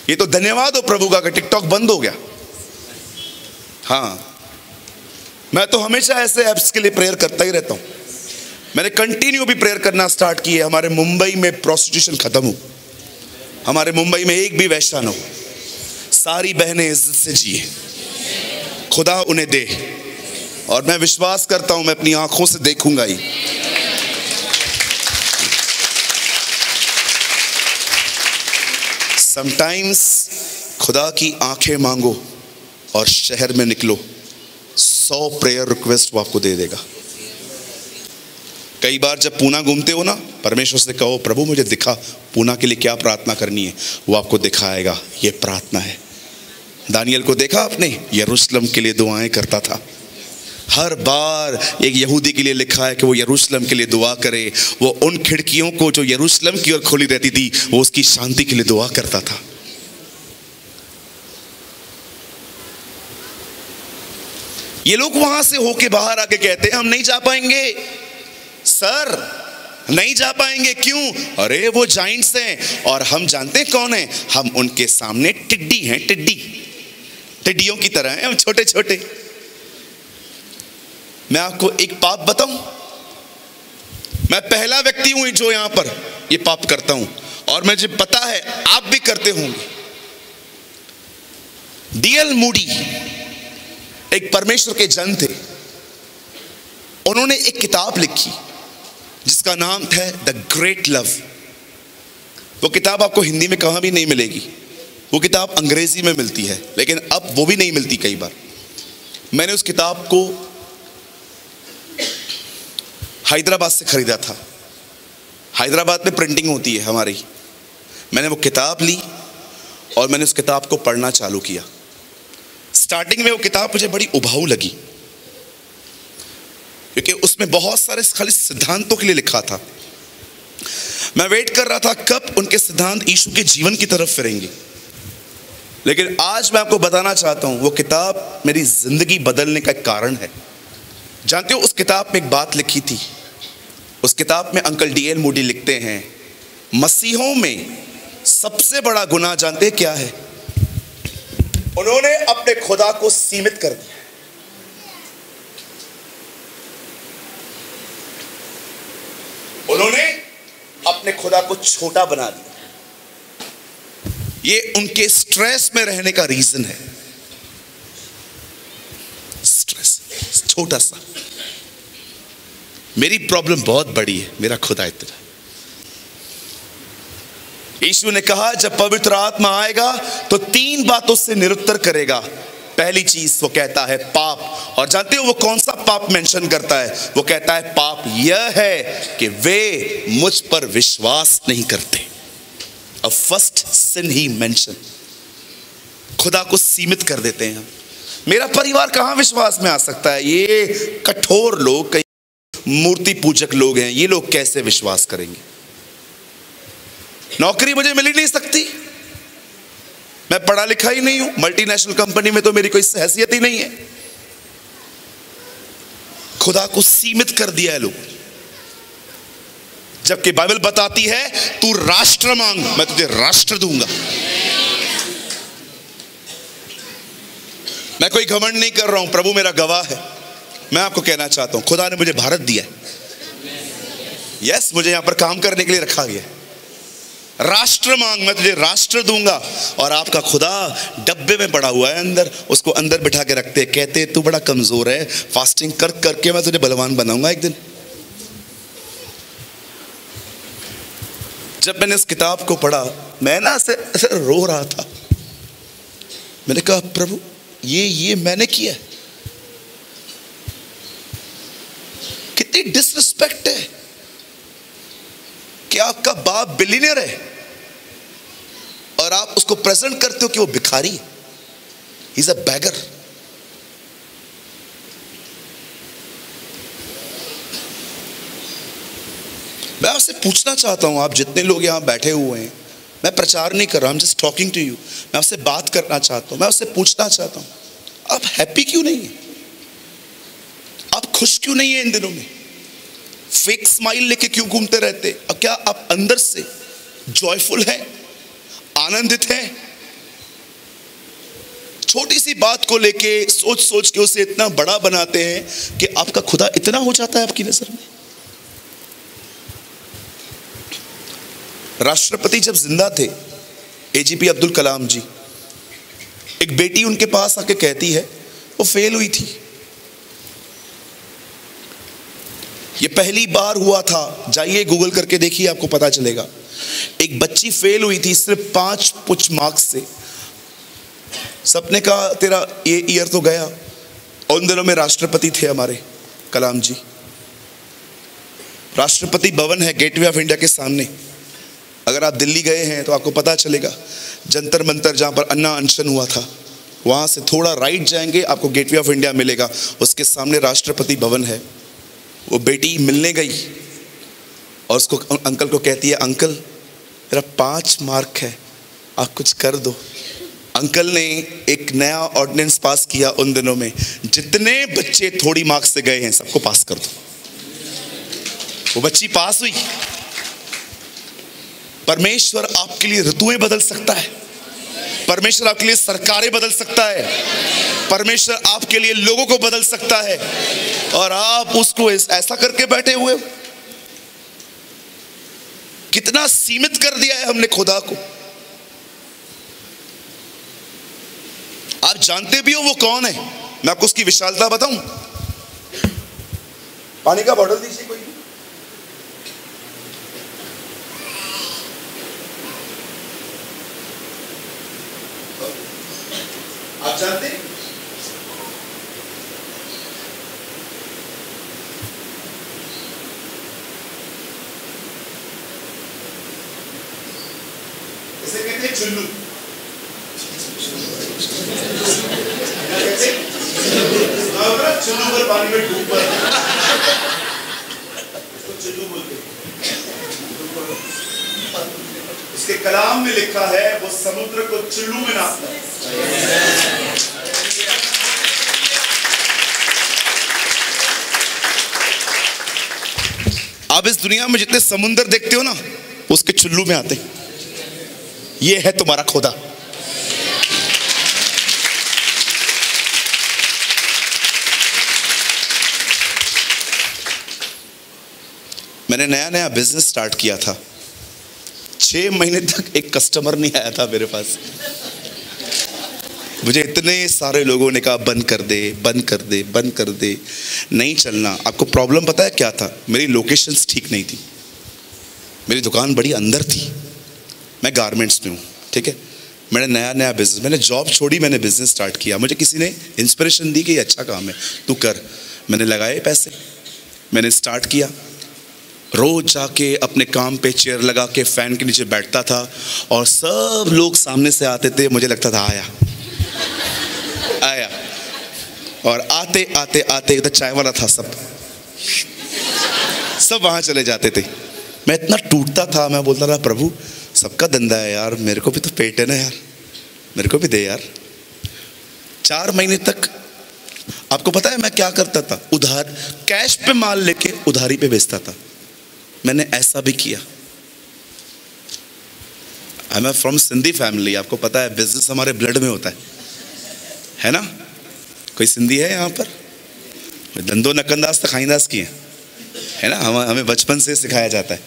ये तो धन्यवाद हो प्रभु का कि टिकटॉक बंद हो गया। हाँ, मैं तो हमेशा ऐसे ऐप्स के लिए प्रेयर करता ही रहता हूं। मैंने कंटिन्यू भी प्रेयर करना स्टार्ट किए, हमारे मुंबई में प्रोस्टिट्यूशन खत्म हो, हमारे मुंबई में एक भी वैश्या न हो, सारी बहनें इज्जत से जिए, खुदा उन्हें दे। और मैं विश्वास करता हूं, मैं अपनी आंखों से देखूंगा ही। समटाइम्स खुदा की आंखें मांगो और शहर में निकलो, 100 प्रेयर रिक्वेस्ट वो आपको दे देगा। कई बार जब पूना घूमते हो ना, परमेश्वर से कहो प्रभु मुझे दिखा पूना के लिए क्या प्रार्थना करनी है, वो आपको दिखाएगा ये प्रार्थना है। दानियल को देखा आपने, यरूशलेम के लिए दुआएं करता था। हर बार एक यहूदी के लिए लिखा है कि वो यरूशलेम के लिए दुआ करे। वो उन खिड़कियों को जो यरूशलेम की ओर खुली रहती थी, वो उसकी शांति के लिए दुआ करता था। ये लोग वहां से होके बाहर आके कहते हैं हम नहीं जा पाएंगे सर, नहीं जा पाएंगे। क्यों? अरे वो जाइंट्स हैं और हम जानते हैं कौन है, हम उनके सामने टिड्डी हैं, टिड्डियों की तरह हैं हम, छोटे छोटे। मैं आपको एक पाप बताऊं, मैं पहला व्यक्ति हूं जो यहां पर ये पाप करता हूं, और मुझे पता है आप भी करते होंगे। डीएल मूडी एक परमेश्वर के जन थे। उन्होंने एक किताब लिखी जिसका नाम था द ग्रेट लव। वो किताब आपको हिंदी में कहां भी नहीं मिलेगी, वो किताब अंग्रेजी में मिलती है, लेकिन अब वो भी नहीं मिलती कई बार। मैंने उस किताब को हैदराबाद से खरीदा था। हैदराबाद में प्रिंटिंग होती है हमारी। मैंने वो किताब ली और मैंने उस किताब को पढ़ना चालू किया। स्टार्टिंग में वो किताब मुझे बड़ी उबाऊ लगी, क्योंकि उसमें बहुत सारे खाली सिद्धांतों के लिए लिखा था। मैं वेट कर रहा था कब उनके सिद्धांत यीशु के जीवन की तरफ फिरेंगे। लेकिन आज मैं आपको बताना चाहता हूं, वो किताब मेरी जिंदगी बदलने का एक कारण है। जानते हो, उस किताब में एक बात लिखी थी। उस किताब में अंकल डीएल मूडी लिखते हैं, मसीहों में सबसे बड़ा गुनाह जानते हैं क्या है? उन्होंने अपने खुदा को सीमित कर दिया। उन्होंने अपने खुदा को छोटा बना दिया। ये उनके स्ट्रेस में रहने का रीजन है। स्ट्रेस छोटा सा। मेरी प्रॉब्लम बहुत बड़ी है, मेरा खुदा इतना। यीशु ने कहा जब पवित्र आत्मा आएगा तो 3 बातों से निरुत्तर करेगा। पहली चीज वो कहता है पाप। और जानते हो वो कौन सा पाप मेंशन करता है? वो कहता है पाप यह है कि वे मुझ पर विश्वास नहीं करते। अ फर्स्ट सिन ही मेंशन। खुदा को सीमित कर देते हैं हम। मेरा परिवार कहां विश्वास में आ सकता है? ये कठोर लोग, कई मूर्ति पूजक लोग हैं, ये लोग कैसे विश्वास करेंगे? नौकरी मुझे मिल ही नहीं सकती, मैं पढ़ा लिखा ही नहीं हूं, मल्टीनेशनल कंपनी में तो मेरी कोई हैसियत ही नहीं है। खुदा को सीमित कर दिया है लोग, जबकि बाइबल बताती है तू राष्ट्र मांग, मैं तुझे राष्ट्र दूंगा। मैं कोई घमंड नहीं कर रहा हूं, प्रभु मेरा गवाह है। मैं आपको कहना चाहता हूं खुदा ने मुझे भारत दिया है। यस, मुझे यहां पर काम करने के लिए रखा गया है। राष्ट्र मांग, मैं तुझे राष्ट्र दूंगा। और आपका खुदा डब्बे में पड़ा हुआ है अंदर, उसको अंदर बिठा के रखते हैं, कहते तू बड़ा कमजोर है, फास्टिंग कर करके मैं तुझे बलवान बनाऊंगा एक दिन। जब मैंने इस किताब को पढ़ा, मैं ना ऐसे रो रहा था। मैंने कहा प्रभु ये मैंने किया, कितनी डिसरिस्पेक्ट है कि आपका बाप बिलियनर है और आप उसको प्रेजेंट करते हो कि वो भिखारी है, ही इज अ बैगर। मैं आपसे पूछना चाहता हूं, आप जितने लोग यहां बैठे हुए हैं, मैं प्रचार नहीं कर रहा, I am just talking to you. मैं आपसे बात करना चाहता हूं, मैं आपसे पूछना चाहता हूं, आप हैप्पी क्यों नहीं है? आप खुश क्यों नहीं है इन दिनों में? फेक स्माइल लेके क्यों घूमते रहते? और क्या आप अंदर से जॉयफुल हैं, आनंदित हैं? छोटी सी बात को लेके सोच सोच के उसे इतना बड़ा बनाते हैं कि आपका खुदा इतना हो जाता है आपकी नजर में। राष्ट्रपति जब जिंदा थे, एजीपी अब्दुल कलाम जी, एक बेटी उनके पास आके कहती है वो फेल हुई थी। ये पहली बार हुआ था, जाइए गूगल करके देखिए, आपको पता चलेगा। एक बच्ची फेल हुई थी सिर्फ 5 कुछ मार्क्स से। सपने का तेरा ये ईयर तो गया। और उन दिनों में राष्ट्रपति थे हमारे कलाम जी। राष्ट्रपति भवन है गेटवे ऑफ इंडिया के सामने। अगर आप दिल्ली गए हैं तो आपको पता चलेगा, जंतर मंतर जहाँ पर अन्ना अनशन हुआ था, वहाँ से थोड़ा राइट जाएंगे आपको गेटवे ऑफ इंडिया मिलेगा, उसके सामने राष्ट्रपति भवन है। वो बेटी मिलने गई और उसको अंकल को कहती है, अंकल मेरा 5 मार्क है, आप कुछ कर दो। अंकल ने एक नया ऑर्डिनेंस पास किया उन दिनों में, जितने बच्चे थोड़ी मार्क्स से गए हैं सबको पास कर दो। वो बच्ची पास हुई। परमेश्वर आपके लिए ऋतुएं बदल सकता है, परमेश्वर आपके लिए सरकारें बदल सकता है, परमेश्वर आपके लिए लोगों को बदल सकता है, और आप उसको ऐसा करके बैठे हुए हो। कितना सीमित कर दिया है हमने खुदा को। आप जानते भी हो वो कौन है? मैं आपको उसकी विशालता बताऊं? पानी का बॉटल दीजिए कोई। आप जानते हैं इसे कहते हैं चुल्लू। चुल्लू पर पानी में डूब पर इसको चुल्लू बोलते हैं। इसके कलाम में लिखा है वो समुद्र को चुल्लू में नापता है। आप इस दुनिया में जितने समुद्र देखते हो ना, उसके चुल्लू में आते। ये है तुम्हारा खुदा। मैंने नया नया बिजनेस स्टार्ट किया था। 6 महीने तक एक कस्टमर नहीं आया था मेरे पास। मुझे इतने सारे लोगों ने कहा बंद कर दे, बंद कर दे, बंद कर दे, नहीं चलना। आपको प्रॉब्लम पता है क्या था? मेरी लोकेशंस ठीक नहीं थी। मेरी दुकान बड़ी अंदर थी। मैं गारमेंट्स में हूँ, ठीक है। मैंने नया नया बिजनेस, मैंने जॉब छोड़ी, मैंने बिजनेस स्टार्ट किया। मुझे किसी ने इंस्पिरेशन दी कि ये अच्छा काम है, तू कर। मैंने लगाए पैसे, मैंने स्टार्ट किया। रोज जाके अपने काम पे चेयर लगा के फैन के नीचे बैठता था और सब लोग सामने से आते थे। मुझे लगता था आया आया, और आते आते आते इधर चाय वाला था, सब वहां चले जाते थे। मैं इतना टूटता था, मैं बोलता था प्रभु सबका धंधा है यार, मेरे को भी तो पेट है ना यार, मेरे को भी दे यार। 4 महीने तक आपको पता है मैं क्या करता था? उधार, कैश पे माल लेके उधारी पे बेचता था। मैंने ऐसा भी किया। I am from Sindhi family, आपको पता है बिजनेस हमारे ब्लड में होता है ना? कोई सिंधी है यहाँ पर? धंधो नकंदास तो खाईंदास की है ना? हमें बचपन से सिखाया जाता है।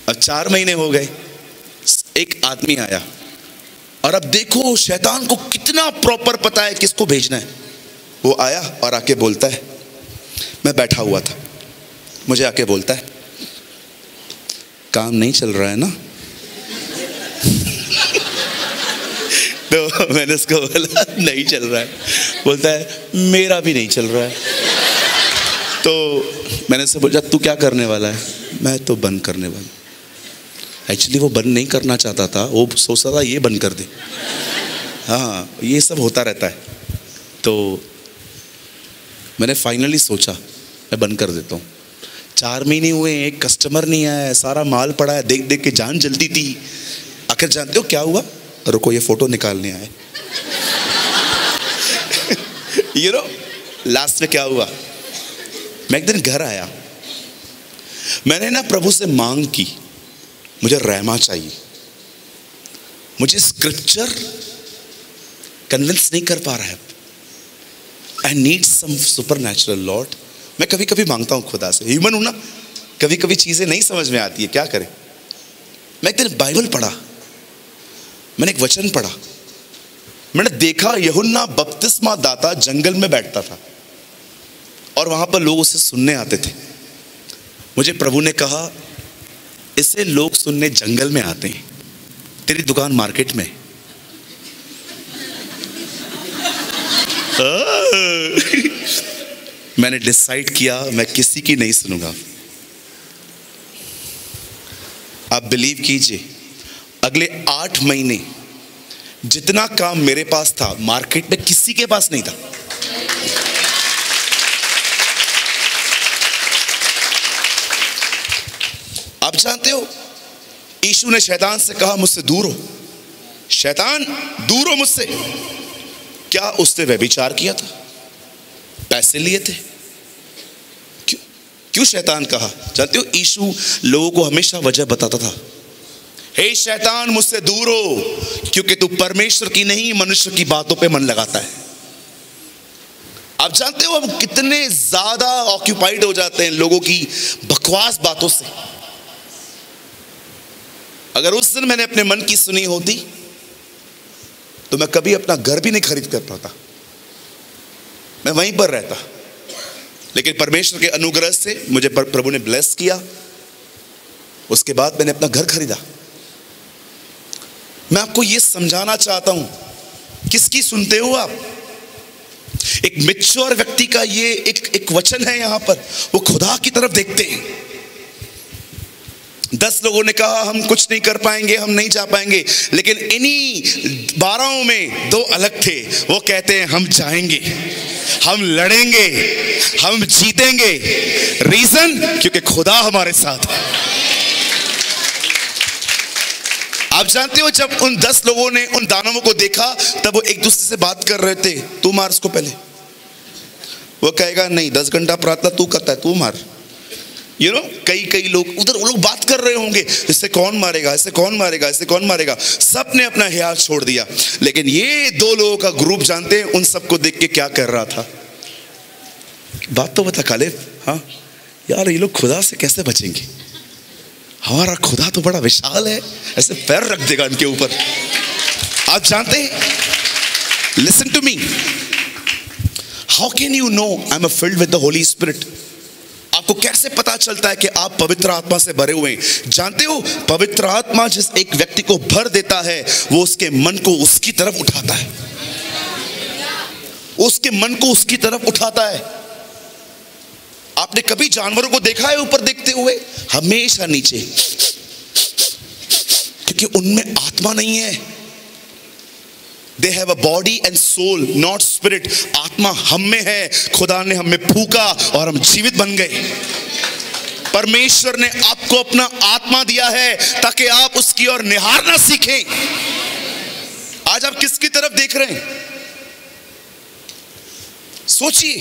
अब 4 महीने हो गए, एक आदमी आया, और अब देखो शैतान को कितना प्रॉपर पता है किसको भेजना है। वो आया और आके बोलता है, मैं बैठा हुआ था, मुझे आके बोलता है काम नहीं चल रहा है ना? तो मैंने उसको बोला नहीं चल रहा है। बोलता है मेरा भी नहीं चल रहा है। तो मैंने उससे पूछा तू क्या करने वाला है? मैं तो बंद करने वाला। एक्चुअली वो बंद नहीं करना चाहता था, वो सोचता था ये बंद कर दे। हाँ, ये सब होता रहता है। तो मैंने फाइनली सोचा मैं बंद कर देता हूँ। 4 महीने हुए, एक कस्टमर नहीं आया, सारा माल पड़ा है, देख देख के जान जलती थी। आखिर जानते हो क्या हुआ? रुको ये फोटो निकालने आए। यू नो लास्ट में क्या हुआ? मैं एक दिन घर आया, मैंने ना प्रभु से मांग की, मुझे रहमा चाहिए। मुझे स्क्रिप्चर कन्विंस नहीं कर पा रहा है। I need some supernatural Lord. मैं कभी कभी मांगता हूँ खुदा से, ह्यूमन हूं ना, कभी कभी चीजें नहीं समझ में आती है, क्या करें। मैं एक दिन बाइबल पढ़ा, मैंने एक वचन पढ़ा, मैंने देखा यूहन्ना बपतिस्मा दाता जंगल में बैठता था और वहां पर लोग उसे सुनने आते थे। मुझे प्रभु ने कहा इसे लोग सुनने जंगल में आते हैं, तेरी दुकान मार्केट में। मैंने डिसाइड किया मैं किसी की नहीं सुनूंगा। आप बिलीव कीजिए, अगले 8 महीने जितना काम मेरे पास था मार्केट में किसी के पास नहीं था। आप जानते हो यीशु ने शैतान से कहा मुझसे दूर हो, शैतान दूर हो मुझसे। क्या उसने व्यभिचार किया था? पैसे लिए थे? क्यों शैतान कहा? जानते हो यीशु लोगों को हमेशा वजह बताता था, हे शैतान मुझसे दूर हो, क्योंकि तू परमेश्वर की नहीं मनुष्य की बातों पे मन लगाता है। आप जानते हो हम कितने ज्यादा ऑक्यूपाइड हो जाते हैं लोगों की बकवास बातों से। अगर उस दिन मैंने अपने मन की सुनी होती तो मैं कभी अपना घर भी नहीं खरीद कर पाता, मैं वहीं पर रहता। लेकिन परमेश्वर के अनुग्रह से मुझे प्रभु ने ब्लेस किया, उसके बाद मैंने अपना घर खरीदा। मैं आपको यह समझाना चाहता हूं, किसकी सुनते हो आप? एक मैच्योर व्यक्ति का ये एक वचन है यहां पर, वो खुदा की तरफ देखते हैं। 10 लोगों ने कहा हम कुछ नहीं कर पाएंगे, हम नहीं जा पाएंगे, लेकिन इन्हीं 12 में 2 अलग थे। वो कहते हैं हम जाएंगे, हम लड़ेंगे, हम जीतेंगे। रीजन, क्योंकि खुदा हमारे साथ है। आप जानते हो, जब उन 10 लोगों ने उन दानवों को देखा तब वो एक दूसरे से बात कर रहे थे, तू मार उसको पहले। वो कहेगा नहीं, 10 घंटा प्रार्थना तू करता है, तू मार। कई लोग उधर, वो लोग बात कर रहे होंगे, इससे कौन मारेगा, इससे कौन मारेगा, इससे कौन मारेगा। सब ने अपना ख्याल छोड़ दिया। लेकिन ये 2 लोगों का ग्रुप जानते हैं उन सबको देख के क्या कर रहा था? बात तो बता कालेब, हाँ यार ये लोग खुदा से कैसे बचेंगे? हमारा खुदा तो बड़ा विशाल है, ऐसे पैर रख देगा इनके ऊपर। आप जानते हैं, listen to me, how can you know I am filled with the Holy Spirit? आपको कैसे पता चलता है कि आप पवित्र आत्मा से भरे हुए हैं? जानते हो, पवित्र आत्मा जिस एक व्यक्ति को भर देता है, वो उसके मन को उसकी तरफ उठाता है, उसके मन को उसकी तरफ उठाता है। आपने कभी जानवरों को देखा है ऊपर देखते हुए? हमेशा नीचे, क्योंकि उनमें आत्मा नहीं है। They have a body and soul, not spirit. आत्मा हम में है, खुदा ने हमें फूका और हम जीवित बन गए। परमेश्वर ने आपको अपना आत्मा दिया है ताकि आप उसकी ओर निहारना सीखें। आज आप किसकी तरफ देख रहे हैं? सोचिए।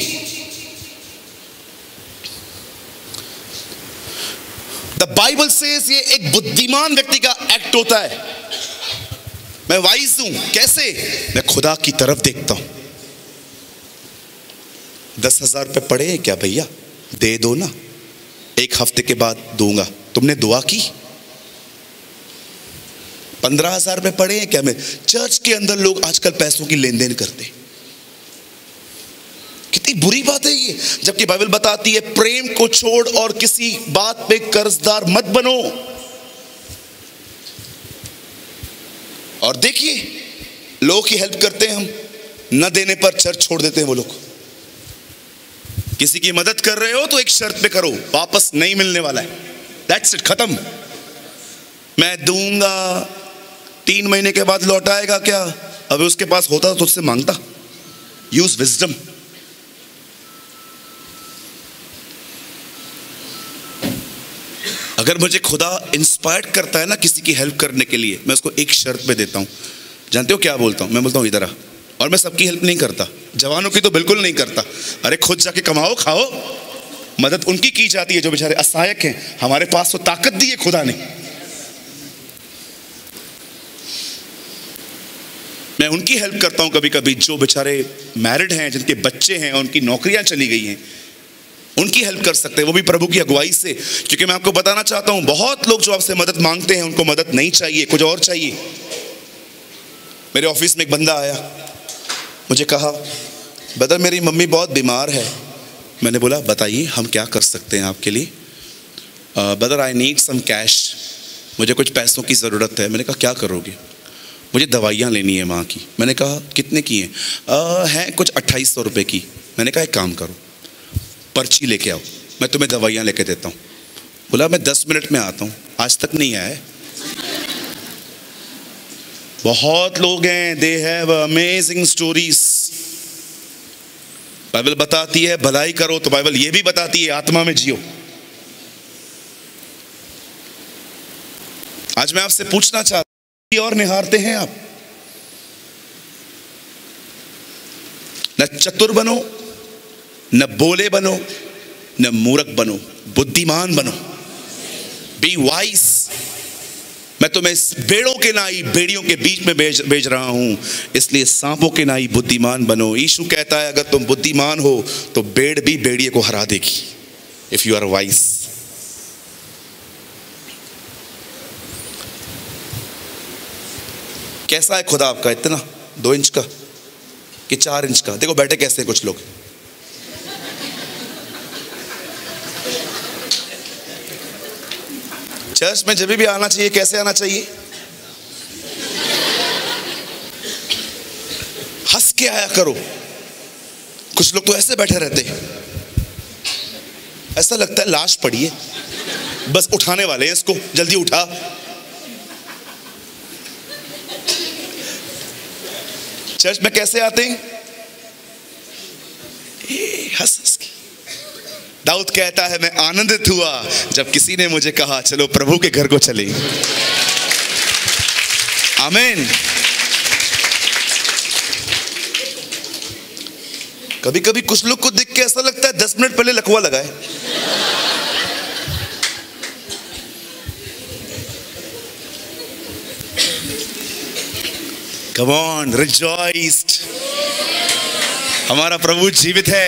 द बाइबल सेज ये एक बुद्धिमान व्यक्ति का एक्ट होता है। मैं वाइज हूं, कैसे? मैं खुदा की तरफ देखता हूं। 10,000 रुपये पड़े हैं क्या भैया? दे दो ना, 1 हफ्ते के बाद दूंगा। तुमने दुआ की? 15,000 रुपये पड़े हैं क्या? मैं चर्च के अंदर लोग आजकल पैसों की लेन देन करते, कितनी बुरी बात है ये। जबकि बाइबल बताती है प्रेम को छोड़ और किसी बात पे कर्जदार मत बनो। और देखिए, लोगों की हेल्प करते हैं हम, न देने पर चर्च छोड़ देते हैं वो लोग। किसी की मदद कर रहे हो तो एक शर्त पे करो, वापस नहीं मिलने वाला है, दैट्स इट, खत्म। मैं दूंगा, 3 महीने के बाद लौटाएगा क्या? अभी उसके पास होता तो उससे मांगता। Use wisdom. अगर मुझे खुदा इंस्पायर्ड करता है ना किसी की हेल्प करने के लिए, मैं उसको एक शर्त पे देता हूँ। जानते हो क्या बोलता हूँ? मैं बोलता हूँ इधर आ। और मैं सबकी हेल्प नहीं करता, जवानों की तो बिल्कुल नहीं करता। अरे खुद जाके कमाओ, खाओ, मदद उनकी की जाती है जो बेचारे असहायक हैं। हमारे पास तो ताकत दी है खुदा ने। मैं उनकी हेल्प करता हूँ कभी कभी जो बेचारे मैरिड हैं, जिनके बच्चे हैं, उनकी नौकरियां चली गई हैं, उनकी हेल्प कर सकते हैं, वो भी प्रभु की अगुवाई से। क्योंकि मैं आपको बताना चाहता हूं, बहुत लोग जो आपसे मदद मांगते हैं उनको मदद नहीं चाहिए, कुछ और चाहिए। मेरे ऑफिस में एक बंदा आया, मुझे कहा ब्रदर मेरी मम्मी बहुत बीमार है। मैंने बोला बताइए हम क्या कर सकते हैं आपके लिए। Brother I need some cash, मुझे कुछ पैसों की ज़रूरत है। मैंने कहा क्या करोगे? मुझे दवाइयाँ लेनी है माँ की। मैंने कहा कितने की हैं? हैं कुछ 2800 रुपये की। मैंने कहा एक काम करो, पर्ची लेके आओ, मैं तुम्हें दवाइयाँ लेके देता हूँ। बोला मैं 10 मिनट में आता हूँ। आज तक नहीं आया। बहुत लोग हैं, they have amazing stories. Bible बताती है भलाई करो, तो बाइबल ये भी बताती है आत्मा में जियो। आज मैं आपसे पूछना चाहता हूं, और निहारते हैं आप? न चतुर बनो, न बोले बनो, न मूर्ख बनो, बुद्धिमान बनो। Be wise. मैं तुम्हें भेड़ों के नाई भेड़ियों के बीच में भेज रहा हूं, इसलिए सांपों के नाई बुद्धिमान बनो। यीशु कहता है अगर तुम बुद्धिमान हो तो भेड़ भी भेड़िए को हरा देगी, इफ यू आर वाइज। कैसा है खुदा आपका? इतना 2 इंच का कि 4 इंच का? देखो बैठे कैसे हैं कुछ लोग। चर्च में जब भी आना चाहिए कैसे आना चाहिए? हंस के आया करो। कुछ लोग तो ऐसे बैठे रहते हैं, ऐसा लगता है लाश पड़ी है, बस उठाने वाले हैं इसको, जल्दी उठा। चर्च में कैसे आते हैं? हंस हंस के। दाऊद कहता है मैं आनंदित हुआ जब किसी ने मुझे कहा चलो प्रभु के घर को चले। आमीन। कभी कभी कुछ लोग को देख के ऐसा लगता है 10 मिनट पहले लकवा लगाए। Come on, rejoiced। हमारा प्रभु जीवित है।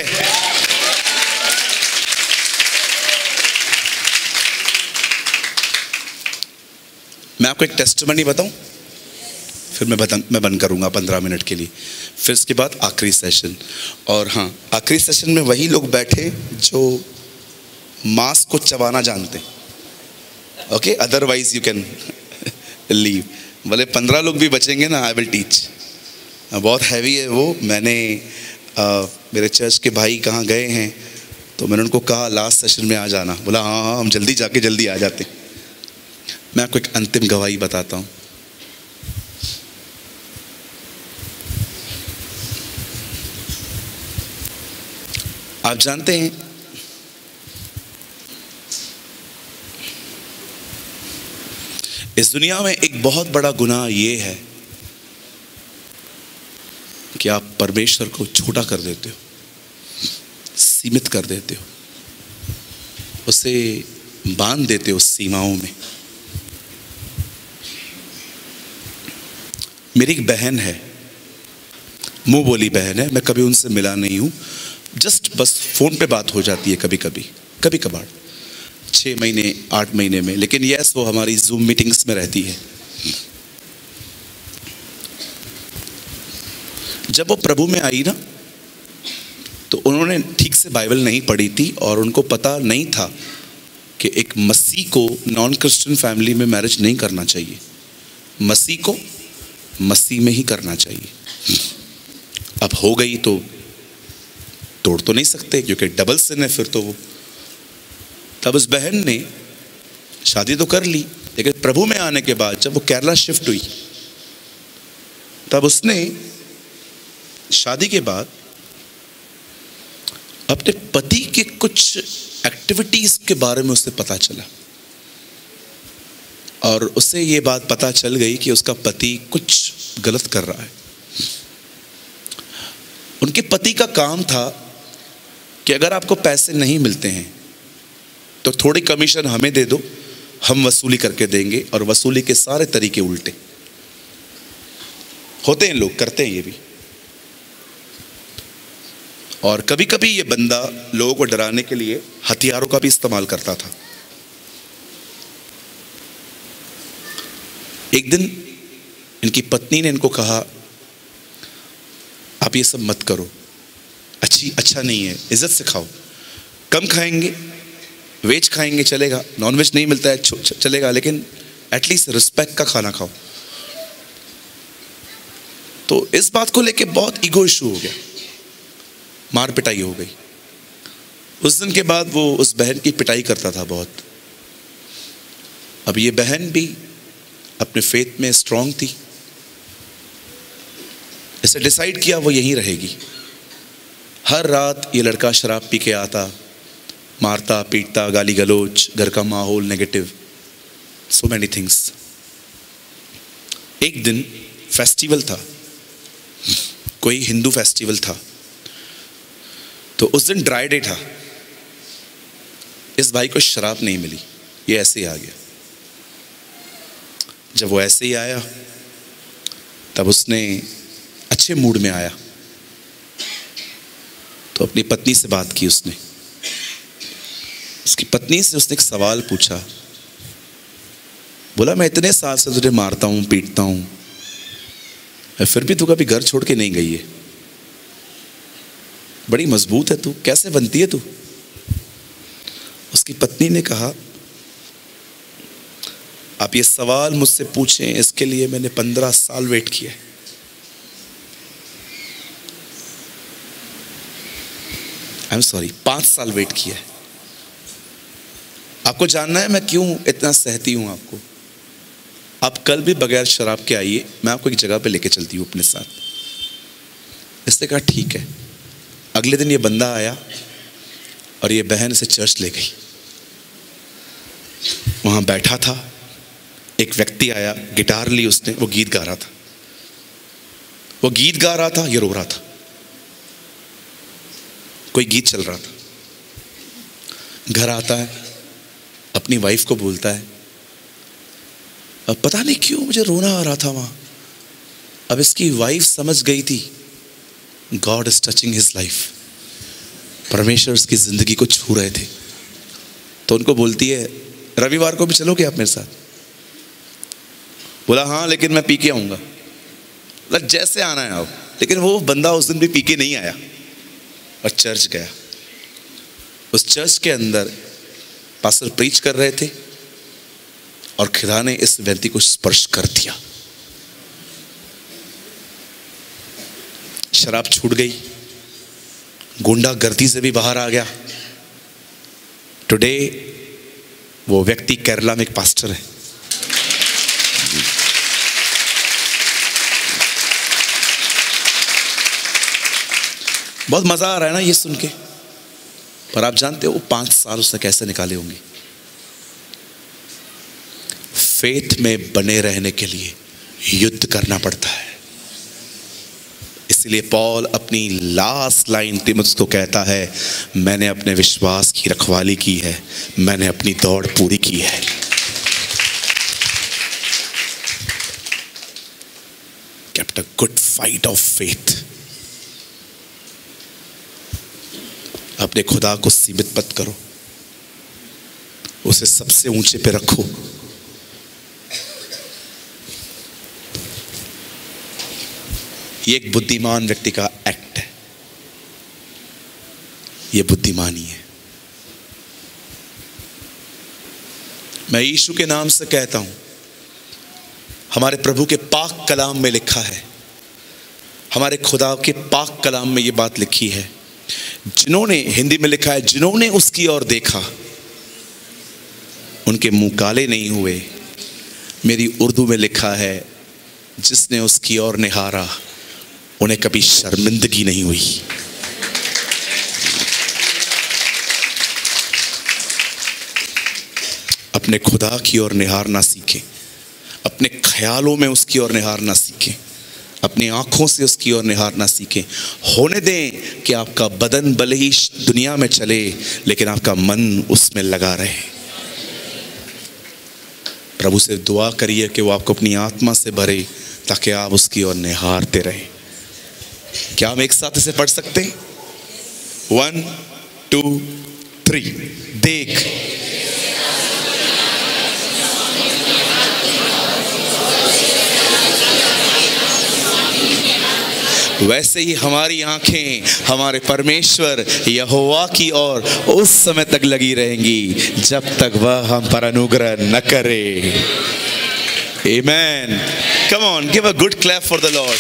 मैं आपको एक टेस्टिमनी बताऊं, फिर मैं बंद करूंगा 15 मिनट के लिए, फिर इसके बाद आखिरी सेशन। और हाँ, आखिरी सेशन में वही लोग बैठे जो मांस को चबाना जानते हैं। Okay, otherwise you can leave. भले 15 लोग भी बचेंगे ना, आई विल टीच। बहुत हैवी है वो। मैंने मेरे चर्च के भाई कहाँ गए हैं तो मैंने उनको कहा लास्ट सेशन में आ जाना। बोला हाँ हाँ हम जल्दी जाके जल्दी आ जाते। मैं आपको एक अंतिम गवाही बताता हूँ। आप जानते हैं इस दुनिया में एक बहुत बड़ा गुनाह ये है कि आप परमेश्वर को छोटा कर देते हो, सीमित कर देते हो, उसे बांध देते हो सीमाओं में। मेरी एक बहन है, मुंह बोली बहन है, मैं कभी उनसे मिला नहीं हूं, जस्ट बस फोन पे बात हो जाती है कभी कभार 6 महीने 8 महीने में। लेकिन यस, वो हमारी जूम मीटिंग्स में रहती है। जब वो प्रभु में आई ना, तो उन्होंने ठीक से बाइबल नहीं पढ़ी थी और उनको पता नहीं था कि एक मसीह को नॉन क्रिश्चियन फैमिली में मैरिज नहीं करना चाहिए, मसीह को मसीह में ही करना चाहिए। अब हो गई तो तोड़ तो नहीं सकते क्योंकि डबल सिन है फिर तो वो। तब उस बहन ने शादी तो कर ली, लेकिन प्रभु में आने के बाद जब वो केरला शिफ्ट हुई, तब उसने शादी के बाद अपने पति के कुछ एक्टिविटीज के बारे में उसे पता चला और उसे ये बात पता चल गई कि उसका पति कुछ गलत कर रहा है। उनके पति का काम था कि अगर आपको पैसे नहीं मिलते हैं तो थोड़ी कमीशन हमें दे दो, हम वसूली करके देंगे। और वसूली के सारे तरीके उल्टे होते हैं, लोग करते हैं ये भी। और कभी कभी ये बंदा लोगों को डराने के लिए हथियारों का भी इस्तेमाल करता था। एक दिन इनकी पत्नी ने इनको कहा आप ये सब मत करो, अच्छा नहीं है, इज्जत से खाओ, कम खाएंगे, वेज खाएंगे चलेगा, नॉन वेज नहीं मिलता है चलेगा, लेकिन एटलीस्ट रिस्पेक्ट का खाना खाओ। तो इस बात को लेके बहुत ईगो इशू हो गया, मार पिटाई हो गई। उस दिन के बाद वो उस बहन की पिटाई करता था बहुत। अब ये बहन भी अपने फेथ में स्ट्रांग थी, इसे डिसाइड किया वो यहीं रहेगी। हर रात ये लड़का शराब पी के आता, मारता पीटता, गाली गलोच, घर का माहौल नेगेटिव, सो मैनी थिंग्स। एक दिन फेस्टिवल था, कोई हिंदू फेस्टिवल था, तो उस दिन ड्राई डे था। इस भाई को शराब नहीं मिली, ये ऐसे ही आ गया। जब वो ऐसे ही आया तब उसने अच्छे मूड में आया तो अपनी पत्नी से बात की उसने। उसकी पत्नी से उसने एक सवाल पूछा, बोला मैं इतने साल से तुझे मारता हूँ पीटता हूँ, फिर भी तू कभी घर छोड़ के नहीं गई है, बड़ी मजबूत है तू, कैसे बनती है तू? उसकी पत्नी ने कहा, आप ये सवाल मुझसे पूछें, इसके लिए मैंने 15 साल वेट किया है। आई एम सॉरी, 5 साल वेट किया है। आपको जानना है मैं क्यों इतना सहती हूं आपको? आप कल भी बगैर शराब के आइए, मैं आपको एक जगह पे लेके चलती हूँ अपने साथ। इसने कहा ठीक है। अगले दिन ये बंदा आया और ये बहन इसे चर्च ले गई। वहां बैठा था, एक व्यक्ति आया, गिटार ली उसने, वो गीत गा रहा था। वो गीत गा रहा था, ये रो रहा था। कोई गीत चल रहा था। घर आता है, अपनी वाइफ को बोलता है, अब पता नहीं क्यों मुझे रोना आ रहा था वहां। अब इसकी वाइफ समझ गई थी, God is touching his life, परमेश्वर उसकी जिंदगी को छू रहे थे। तो उनको बोलती है, रविवार को भी चलोगे आप मेरे साथ? बोला हाँ, लेकिन मैं पी के आऊंगा। जैसे आना है आओ। लेकिन वो बंदा उस दिन भी पी के नहीं आया और चर्च गया। उस चर्च के अंदर पास्टर प्रीच कर रहे थे और खुदा ने इस व्यक्ति को स्पर्श कर दिया। शराब छूट गई, गुंडागर्दी से भी बाहर आ गया। टुडे वो व्यक्ति केरला में एक पास्टर है। बहुत मजा आ रहा है ना ये सुन के, पर आप जानते हो वो 5 साल उसने कैसे निकाले होंगे। फेथ में बने रहने के लिए युद्ध करना पड़ता है। इसलिए पॉल अपनी लास्ट लाइन तीमुथियुस को कहता है, मैंने अपने विश्वास की रखवाली की है, मैंने अपनी दौड़ पूरी की है। Kept a good fight of faith. अपने खुदा को सीमित मत करो, उसे सबसे ऊंचे पे रखो। ये एक बुद्धिमान व्यक्ति का एक्ट है, ये बुद्धिमानी है। मैं यीशु के नाम से कहता हूं, हमारे प्रभु के पाक कलाम में लिखा है, हमारे खुदा के पाक कलाम में ये बात लिखी है, जिन्होंने, हिंदी में लिखा है, जिन्होंने उसकी ओर देखा उनके मुंह काले नहीं हुए। मेरी उर्दू में लिखा है, जिसने उसकी ओर निहारा उन्हें कभी शर्मिंदगी नहीं हुई। अपने खुदा की ओर निहारना सीखें, अपने ख्यालों में उसकी ओर निहारना सीखें, अपनी आंखों से उसकी ओर निहारना सीखें। होने दें कि आपका बदन भले ही दुनिया में चले, लेकिन आपका मन उसमें लगा रहे। प्रभु से दुआ करिए कि वो आपको अपनी आत्मा से भरे, ताकि आप उसकी ओर निहारते रहें। क्या हम एक साथ इसे पढ़ सकते हैं? 1 2 3। देख, वैसे ही हमारी आंखें हमारे परमेश्वर यहोवा की ओर उस समय तक लगी रहेंगी जब तक वह हम पर अनुग्रह न करे। Amen. Come on, give a good clap for the Lord.